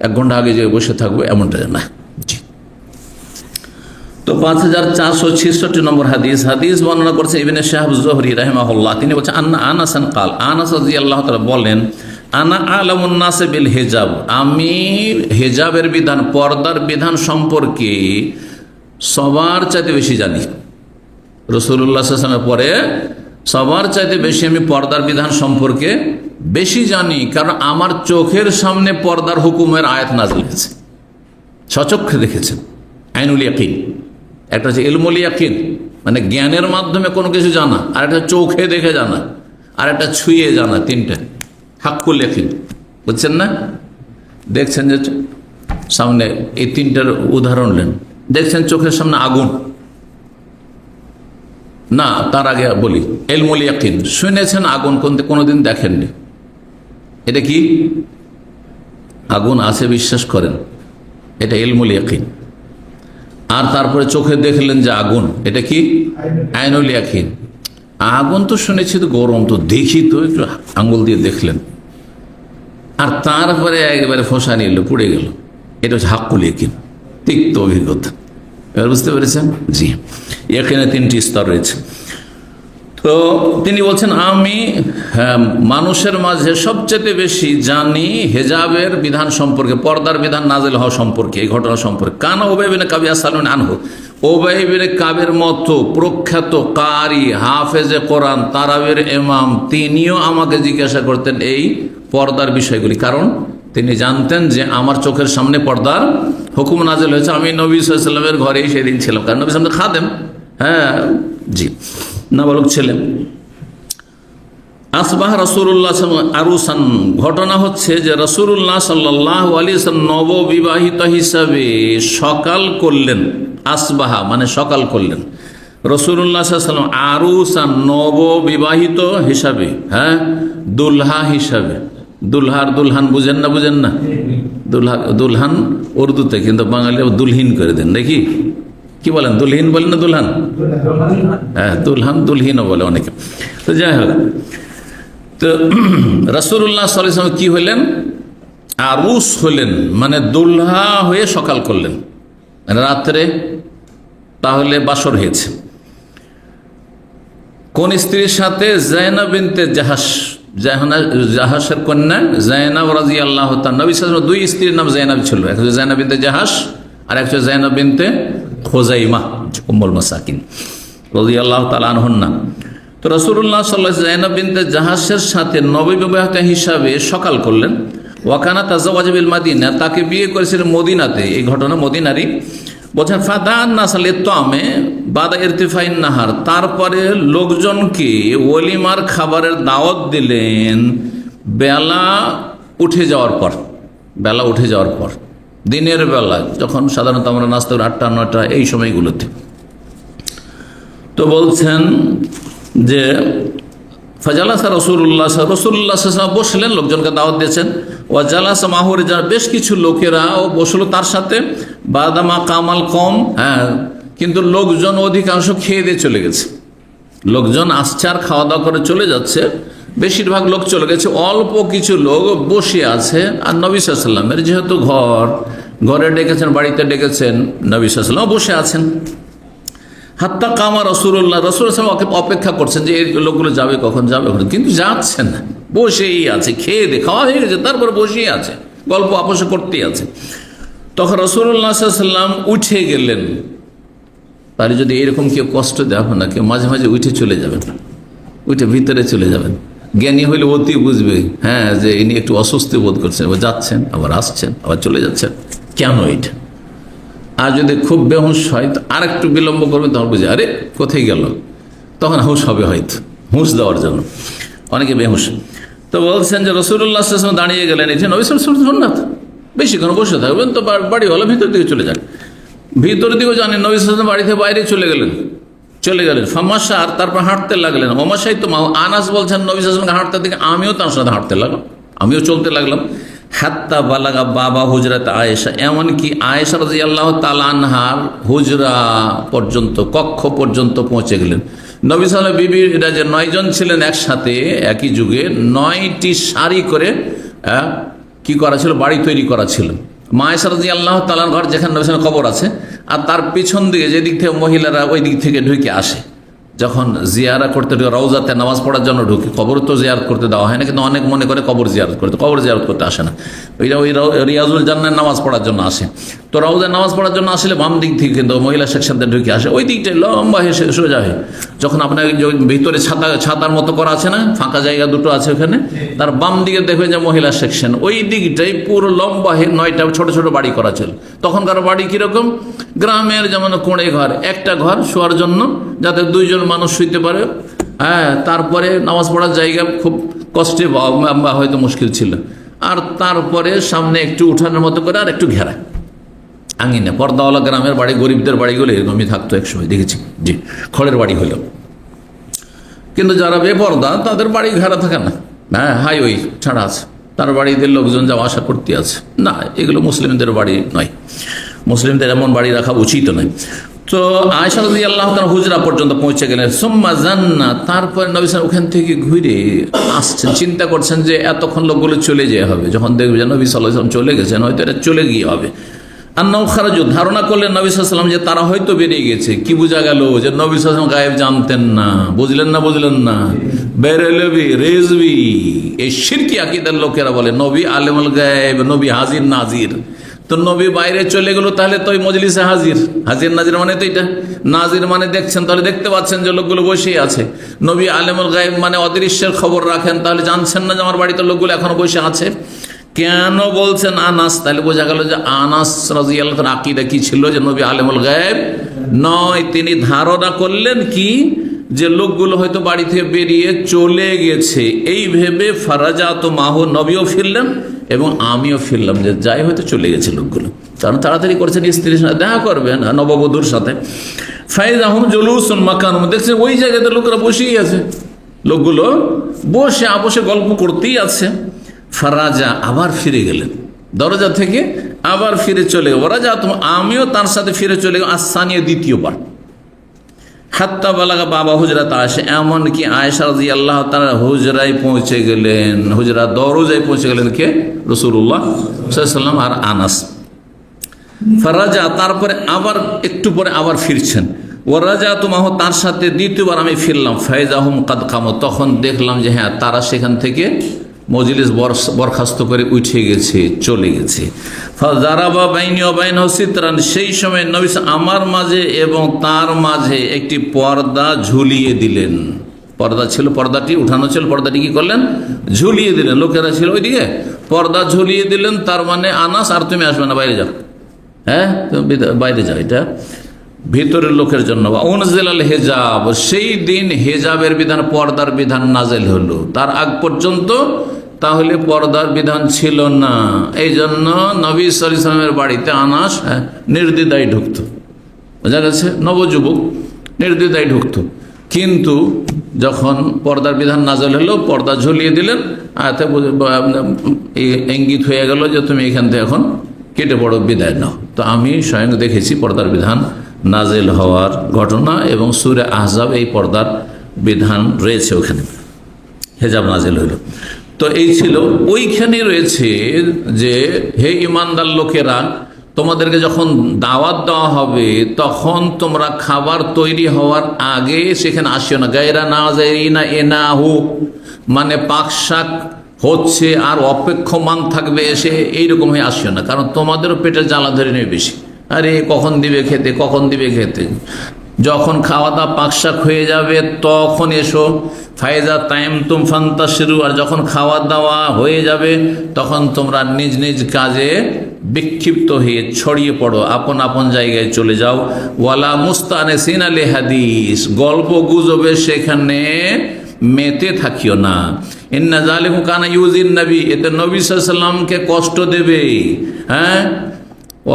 1 ঘন্টা আগে যে বসে থাকবে এমনটা না। জি। তো 5466 নম্বর হাদিস বর্ণনা করছে ইবনে শাহাব যুহরি রাহিমাহুল্লাহ। তিনি বলছেন আন্না আনাসান কাল, আনাস রাদিয়াল্লাহু তাআলা বলেন, আনা আলামুন নাস বিল হিজাব, আমি হিজাবের বিধান, পর্দার বিধান সম্পর্কে সবার চাইতে বেশি জানি। রাসূলুল্লাহ সাল্লাল্লাহু আলাইহি ওয়াসাল্লামের পরে সবার চাইতে বেশি আমি পর্দার বিধান সম্পর্কে বেশি জানি, কারণ আমার চোখের সামনে পর্দার হুকুমের আয়াত নাযিল হয়েছে, সচক্ষে দেখেছেন। আইনুল ইয়াকিন, একটা হচ্ছে ইলমুল ইয়াকিন, মানে জ্ঞানের মাধ্যমে কোনো কিছু জানা, আর একটা চোখে দেখে জানা, আর একটা ছুঁয়ে জানা, 3টা। হাক্কুল ইয়াকিন, বুঝছেন না? দেখছেন যে সামনে, এই 3টার উদাহরণ নেন। দেখছেন চোখের সামনে আগুন, না, তার আগে বলি ইলমুল ইয়াকিন, শুনেছেন আগুন, কোনোদিন দেখেননি, এটা কি? আগুন আছে বিশ্বাস করেন, এটা ইলমুল ইয়াকিন। আর তারপরে চোখে দেখলেন যে আগুন, এটা কি? আইনুল ইয়াকিন। আগুন তো শুনেছি, তো গরম, তো দেখি তো, একটু আঙ্গুল দিয়ে দেখলেন, আর তারপরে একেবারে ফোঁসা নিল, পুড়ে গেল, এটা হচ্ছে হাক্কুল ইয়াকিন, তিক্ত অভিজ্ঞতা। এবার বুঝতে পেরেছেন? জি, এখানে 3টি স্তর রয়েছে। তো তিনি বলছেন আমি মানুষের মাঝে সবচেয়ে বেশি জানি হেজাবের বিধান সম্পর্কে, পর্দার বিধান নাযিল হওয়া সম্পর্কে, এই ঘটনা সম্পর্কে। কানা উবাই বিন কাব ইয়াসআলুন আনহু, উবাই বিন কাবের মতো প্রখ্যাত কারি, হাফেজে কোরআন, তারাবির ইমাম, তিনিও আমাকে জিজ্ঞাসা করতেন এই পর্দার বিষয়গুলি, কারণ তিনি জানতেন যে আমার চোখের সামনে পর্দার হুকুম নাযিল হয়েছে। আমি নবী সাল্লাল্লাহু আলাইহি ওয়াসাল্লামের ঘরেই সেদিন ছিলাম, কারণ নবী সাল্লাল্লাহু আলাইহি ওয়াসাল্লাম খাদেম, হ্যাঁ, জি, নাবালক ছিলেন। আসবাহ রাসূলুল্লাহ আরুসান, ঘটনা হচ্ছে যে রাসূলুল্লাহ সাল্লাল্লাহু আলাইহি ওয়াসাল্লাম নববিবাহিত হিসাবে সকাল করলেন। আসবাহা মানে সকাল করলেন। রাসূলুল্লাহ সাল্লাল্লাহু আলাইহি ওয়াসাল্লাম আরুসান, নববিবাহিত হিসাবে, হ্যাঁ, দুলহা হিসাবে। দুলহার দুলহান বুঝেন না? দুলহান উর্দুতে, কিন্তু বাঙালি দুলহিন করে দেন, দেখি কি বলেন, দুলহিন বলেন না দুলহান? হ্যাঁ, দুলহান দুলহিনও বলে অনেকে। তো যাই হোক, তো রাসূলুল্লাহ সাল্লাল্লাহু আলাইহি ওয়াসাল্লাম কি হলেন? আরুস হলেন, মানে দুলহা হয়ে সকাল করলেন। রাত্রে, তাহলে বাসর হয়েছে। কোন স্ত্রীর সাথে? জায়নাব বিনতে জাহাস, জাহাসের কন্যা জায়নাব রাদিয়াল্লাহু তাআলা। নবী সাল্লাল্লাহু আলাইহি ওয়াসাল্লাম দুই স্ত্রীর নাম জায়নাব ছিল, এক হচ্ছে জায়নাব বিনতে জাহাস আর এক হচ্ছে জায়নাব বিনতে খুজাইমা উম্মুল মাসাকিন রাদিয়াল্লাহু তাআলা আনহুন্না। তো রাসূলুল্লাহ সাল্লাল্লাহু আলাইহি ওয়াসাল্লাম জায়নাব বিনতে জাহাসের সাথে নববিবাহিতা হিসাবে সকাল করলেন। ওয়াকানা তাজাওয়াজা বিল মাদিনা, তাকে বিয়ে করেছিলেন মদিনাতে। এই ঘটনা মদিনারই। বলছেন ফাদান নাসালে তমে বাদা ইরতিফাইন নাহার, তারপরে লোকজনকে ওলিমার খাবারের দাওয়াত দিলেন বেলা উঠে যাওয়ার পর। বেলা উঠে যাওয়ার পর, দিনের বেলা, যখন সাধারণত আমরা নাস্তা করি 8টা 9টা এই সময়গুলোতে। তো বলছেন যে ফাজালাসা রসুল্লাহ বসলেন, লোকজনকে দাওয়াত দিয়েছেন। ওয়া জালাসা মাহুর, বেশ কিছু লোকেরা বসলো তার সাথে। বাদামা কামাল কম, কিন্তু লোকজন অধিকাংশ খেয়ে দিয়ে চলে গেছে। লোকজন আসছে আর খাওয়া দাওয়া করে চলে যাচ্ছে, বেশিরভাগ লোক চলে গেছে। অল্প কিছু লোক বসে আছে। আর নবী সাল্লাল্লাহু আলাইহি ওয়াসাল্লামের যেহেতু ঘরে ডেকেছেন, বাড়িতে ডেকেছেন, নবী সাল্লাল্লাহু আলাইহি ওয়াসাল্লাম বসে আছেন। হাত্তা কামা রসুল্লাহ, রসুল অপেক্ষা করছেন যে এই লোকগুলো যাবে কখন, যাবে কখন, কিন্তু যাচ্ছেন না, বসেই আছে। খেয়ে দিয়ে খাওয়া হয়ে গেছে, তারপর বসেই আছে, গল্প আপোষ করতেই আছে। তখন রসুল্লাহ সাল্লাম উঠে গেলেন। তাহলে যদি এরকম কেউ কষ্ট দেওয়া না, কেউ মাঝে মাঝে উঠে চলে যাবেন, উঠে ভিতরে চলে যাবেন। জ্ঞানী হইলে অতি বুঝবে, যে ইনি একটু অস্বস্তি বোধ করছেন, যাচ্ছেন আবার আসছেন আবার চলে যাচ্ছেন, কেন এটা? আর যদি খুব বেহুশ হয় তো আর একটু বিলম্ব করবে, তখন বুঝে আরে কোথায় গেল, তখন হুঁশ হবে, হয়তো হুঁশ দেওয়ার জন্য। অনেকে বেহুশ। তো বলছেন যে রাসূলুল্লাহ সাল্লাল্লাহু আলাইহি ওয়াসাল্লাম দাঁড়িয়ে গেলেন। এটা নবী সাল্লাল্লাহু আলাইহি ওয়াসাল্লাম সুন্নাত, বেশিক্ষণ বসে থাকবেন তো বাড়িওয়ালা ভিতর দিকে চলে যান। ভিতর দিকেও জানেন, নবী সাল্লাল্লাহু আলাইহি ওয়াসাল্লাম বাড়িতে বাইরে চলে গেলেন। ফামাশার, তারপর হাঁটতে লাগলেন। ওমাশাই তো আনাস বলছেন নবী সাল্লাল্লাহু আলাইহি ওয়াসাল্লাম হাঁটতে দিকে আমিও তার সাথে হাঁটতে লাগলাম, আমিও চলতে লাগলাম। হাত্তা বালাগা বাবা হুজরাত আয়েশা, এমনকি আয়েশা রাদিয়াল্লাহু তাআলা আনহার হুজরা পর্যন্ত, কক্ষ পর্যন্ত পৌঁছে গেলেন। নবী সাল্লাল্লাহু আলাইহি ওয়াসাল্লাম বিবিরা যে 9 জন ছিলেন একসাথে একই যুগে, 9টি সারি করে কি করা ছিল, বাড়ি তৈরি করা ছিল। মা আয়েশা রাদিয়াল্লাহু তাআলার ঘর, যেখানে নবী সাল্লাল্লাহু আলাইহি ওয়াসাল্লাম কবর আছে, আর তার পিছন দিকে যেদিক থেকে মহিলারা ওই দিক থেকে ঢুকে আসে, যখন জিয়ারা করতে ঢুকে, রওজাতে নামাজ পড়ার জন্য ঢুকে। কবর তো জিয়ারত করতে দেওয়া হয় না, কিন্তু অনেক মনে করে কবর জিয়ারত করতে, কবর জিয়ারত করতে আসে না, ওই রিয়াজুল জান্নাহ নামাজ পড়ার জন্য আসে। তো রওজায় নামাজ পড়ার জন্য আসলে বাম দিক থেকে, কিন্তু মহিলা সেকশনতে ঢুকে আসে, ওই দিকটাই লম্বা হেসে সোজা হয়। যখন আপনার ভিতরে ছাতার মতো করা আছে না, ফাঁকা জায়গা দুটো আছে ওখানে, তার বাম দিকে দেখবেন যে মহিলা সেকশন, ওই দিকটাই পুরো লম্বা হয়ে 9টা ছোট ছোট বাড়ি করা ছিল। তখনকার বাড়ি কিরকম, গ্রামের যেমন কোণে ঘর, একটা ঘর শোয়ার জন্য, যাতে 2 জন মানুষ শুইতে পারে। তারপরে নামাজ পড়ার জায়গা খুব কষ্টে বা হয়তো মুশকিল ছিল। আর তারপরে সামনে একটু উঠানের মতো করে আর একটু ঘেরা আঙিনা। পর্দাওয়ালা গ্রামের বাড়ি, গরিবদের বাড়িগুলো এরকমই থাকতো একসময়, দেখেছি, জি, খড়ের বাড়ি হলো। কিন্তু যারা বেপর্দা তাদের বাড়ি ঘেরা থাকে না, হাইওয়ে ছাড়া আছে, তার বাড়িতে লোকজন যাওয়া আসা করতে আছে না। এগুলো মুসলিমদের বাড়ি নয়, মুসলিমদের এমন বাড়ি রাখা উচিত নয়। তো আয়েশা রাদিয়াল্লাহু তাআলা হুজরা পর্যন্ত পৌঁছে গেলেন। সুম্মা জান্না, তারপরে নবী সাল্লাল্লাহু ওখান থেকে ঘুরে আসছেন, চিন্তা করছেন যে এতক্ষণ লোকগুলো চলে যেতে হবে। যখন দেখবে যে নবী সাল্লাল্লাহু আলাইহি ওয়াসাল্লাম চলে গেছেন, হয়তো এটা চলে গিয়ে হবে। আন্নাহু খারাজু, ধারণা করলেন নবী সাল্লাল্লাহু আলাইহি ওয়াসাল্লাম যে তারা হয়তো বেরিয়ে গেছে। কি বোঝা গেল, যে নবী সাল্লাল্লাহু আলাইহি ওয়াসাল্লাম গায়েব জানতেন না। বুঝলেন না বেরেলভি রেজভি, এই শিরকি আকীদার লোকেরা বলে নবী আলেমুল গায়েব, নবী হাজির নাজির। তো নবী বাইরে চলে গেল, তাহলে তো ওই মজলিসে হাজির নাজির মানে তো এটা, নাজির মানে দেখছেন, তাহলে দেখতে পাচ্ছেন যে লোকগুলো বসেই আছে। নবী আলেমুল গায়েব মানে অদৃশ্যের খবর রাখেন, তাহলে জানছেন না যে আমার বাড়িতে লোকগুলো এখনো বসে আছে। কেন বলছেন আনাস, তাহলে বোঝা গেল যে আনাস রাদিয়াল্লাহু তাআলা আকীদা কি ছিল, যে নবী আলেমুল গায়েব নয়। তিনি ধারণা করলেন কি, যে লোকগুলো হয়তো বাড়ি থেকে বেরিয়ে চলে গেছে, এই ভেবে ফারাজাত মাহু, নবীও ফিরলেন এবং আমিও ফিরলাম, যে যাই হয়তো চলে গেছে লোকগুলো। কারণ তাড়াতাড়ি করছেন স্ত্রীর সাথে দেখা করবেন, নববধূর সাথে। ফাইজাহুম জুলুসুন মাকানুম, দেখছেন ওই জায়গাতে লোকরা বসেই আছে, লোকগুলো বসে আপোষে গল্প করতেই আছে। ফারাজা, আবার ফিরে গেলেন দরজা থেকে, আবার ফিরে চলে গেল। ওরা যা, আমিও তার সাথে ফিরে চলে গেল আসানিয়া, দ্বিতীয়বার। হাত্তা বালাগা বাবা হুজরাত আয়েশা, এমনকি আয়েশা রাদিয়াল্লাহু তাআলা হুজরায় পৌঁছে গেলেন, হুজরা দরজায় পৌঁছে গেলেন কে, রাসূলুল্লাহ সাল্লাল্লাহু আলাইহি ওয়াসাল্লাম আর আনাস। ফারাজা, তারপরে আবার একটু পরে আবার ফিরছেন। ওয়ারাজা তুমাহ, তার সাথে দ্বিতীয়বার আমি ফিরলাম। ফায়জাহুম কাদ কামু, তখন দেখলাম যে হ্যাঁ তারা সেখান থেকে মজলিস বরখাস্ত করে উঠে গেছে, চলে গেছে। ফাজারাবা বাইনি ওয়া বাইনাহু সিতরান, সেই সময় নবী আমার মাঝে এবং তার মাঝে একটি পর্দা ঝুলিয়ে দিলেন। পর্দা ছিল, পর্দাটি উঠানো ছিল, পর্দাটি কি করলেন? ঝুলিয়ে দিলেন। লোকেরা ছিল ওইদিকে, পর্দা ঝুলিয়ে দিলেন। তার মানে আনাস আর তুমি আসবে না, বাইরে যাও। হ্যাঁ, তুমি বাইরে যাও, এটা ভিতরের লোকের জন্য। উনজিলাল হিজাব, সেই দিন হিজাবের বিধান, পর্দার বিধান নাজেল হলো। তার আগ পর্যন্ত তাহলে পর্দার বিধান ছিল না। এই জন্য নবী সাল্লাল্লাহু আলাইহি ওয়াসাল্লামের বাড়িতে আনাস নির্দ্বিধায় ঢুকতো। বোঝা গেছে? নবযুবক নির্দ্বিধায় ঢুকতো। কিন্তু যখন পর্দার বিধান নাজেল হলো, পর্দা ঝুলিয়ে দিলেন। আয়াতে ইঙ্গিত হয়ে গেল যে তুমি এখান থেকে এখন কেটে পড়ো, বিদায় নাও। তো আমি স্বয়ং দেখেছি পর্দার বিধান নাজেল হওয়ার ঘটনা, এবং সূরা আহজাব এই পর্দার বিধান রয়েছে, ওখানে হেজাব নাজেল হইল। তো এই ছিল, ওইখানে রয়েছে যে হে ইমানদার লোকেরা, তোমাদেরকে যখন দাওয়াত দেওয়া হবে তখন তোমরা খাবার তৈরি হওয়ার আগে সেখানে আসিও না। গায়রা নাযিরিনা ইনাহু, মানে পাক শাক হচ্ছে আর অপেক্ষমান থাকবে এসে, এইরকম হয়ে আসিও না, কারণ তোমাদেরও পেটের জ্বালা ধরে নেবে বেশি। আরে কখন দিবে খেতে, কখন দিবে খেতে। যখন খাওয়া দাওয়া পাকশাক হয়ে যাবে তখন এসো। ফায়জা টাইম তুম ফান্তাশিরু, আর যখন খাওয়া দাওয়া হয়ে যাবে তখন তোমরা নিজ নিজ কাজে বিক্ষিপ্ত হয়ে ছড়িয়ে পড়ো, আপন আপন জায়গায় চলে যাও। ওয়ালা মুস্তানিসিন আলি হাদিস, গল্প গুজবে সেখানে মেতে থাকিও না। ইন্না যালিকুম কানা ইউজিন নবী, এতে নবী সাল্লাল্লাহু আলাইহি ওয়াসাল্লামকে কষ্ট দেবে। হ্যাঁ,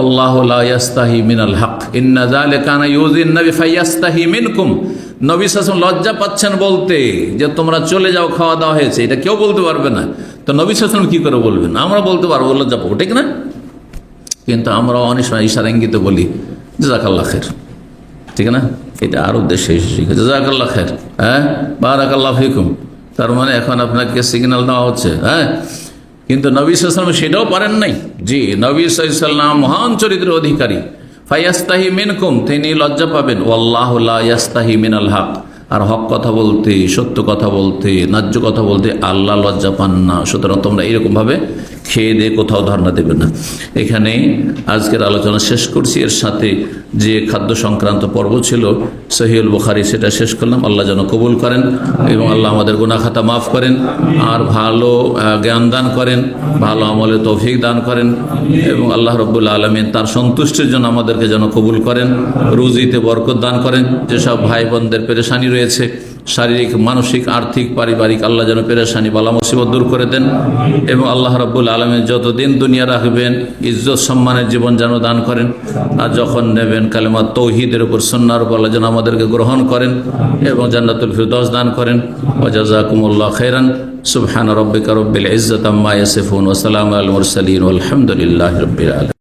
আল্লাহু লা ইয়াস্তাহি মিনাল হক, ইন্না যালিকা কানা ইউজিন নবী ফায়াস্তাহি মিনকুম। নবী সাল্লাল্লাহু আলাইহি ওয়াসাল্লাম লজ্জা পাচ্ছেন বলতে যে তোমরা চলে যাও, খাওয়া দাওয়া হয়েছে, এটা কেউ বলতে পারবে না। তো নবী সাল্লাল্লাহু আলাইহি ওয়াসাল্লাম কি করে বলবেন? আমরা বলতে পারবো, লজ্জা পাবো, ঠিক না? কিন্তু আমরা অনেক সময় ইশারা ইঙ্গিতে বলি জাযাকাল্লাহ খায়র, ঠিক না? এটা আরব দেশে শিখে জাযাকাল্লাহ খায়র, হ্যাঁ, বারাকাল্লাহু ফিকুম, তার মানে এখন আপনাকে সিগন্যাল দেওয়া হচ্ছে। হ্যাঁ, কিন্তু নবী সাল্লাল্লাহু আলাইহি ওয়াসাল্লাম সেটাও পারেন নাই। জি, নবী সাল্লাল্লাহু আলাইহি ওয়াসাল্লাম মহান চরিত্রের অধিকারী। ফায়াস্তাহি মিনকুম, তিনি লজ্জা পাবেন। ওয়াল্লাহু লা ইয়াস্তাহি মিনাল হক, আর হক কথা বলতে, সত্য কথা বলতে, ন্যায্য কথা বলতে আল্লাহ লজ্জা পান না। সুতরাং তোমরা এরকমভাবে খেয়ে দিয়ে কোথাও ধর্ণা দেবে না। এখানে আজকের আলোচনা শেষ করছি। এর সাথে যে খাদ্য সংক্রান্ত পর্ব ছিল সহিহুল বুখারী, সেটা শেষ করলাম। আল্লাহ যেন কবুল করেন এবং আল্লাহ আমাদের গুনাহ খাতা মাফ করেন, আর ভালো জ্ঞান দান করেন, ভালো আমলে তৌফিক দান করেন, এবং আল্লাহ রাব্বুল আলামিন তার সন্তুষ্টির জন্য আমাদেরকে যেন কবুল করেন, রুজিতে বরকত দান করেন। যেসব ভাই বোনদের পেরেশানি রয়েছে, শারীরিক, মানসিক, আর্থিক, পারিবারিক, আল্লাহ যেন পেরেশানি বালা মুসিবত দূর করে দেন, এবং আল্লাহ রাব্বুল আলামিন যতদিন দুনিয়া রাখবেন ইজ্জত সম্মানের জীবন যেন দান করেন, আর যখন নেবেন কালেমা তৌহিদের উপর, সুন্নাহর উপর আল্লাহ যেন আমাদেরকে গ্রহণ করেন এবং জান্নাতুল ফিরদাউস দান করেন। ওয়া জাযাকুমুল্লাহু খাইরান। সুবহান রাব্বিকা রাব্বিল ইজ্জাতি আম্মা ইয়াসিফুন ওয়া সালামুন আলাল মুরসালিন ওয়াল হামদুলিল্লাহি রাব্বিল আলামিন।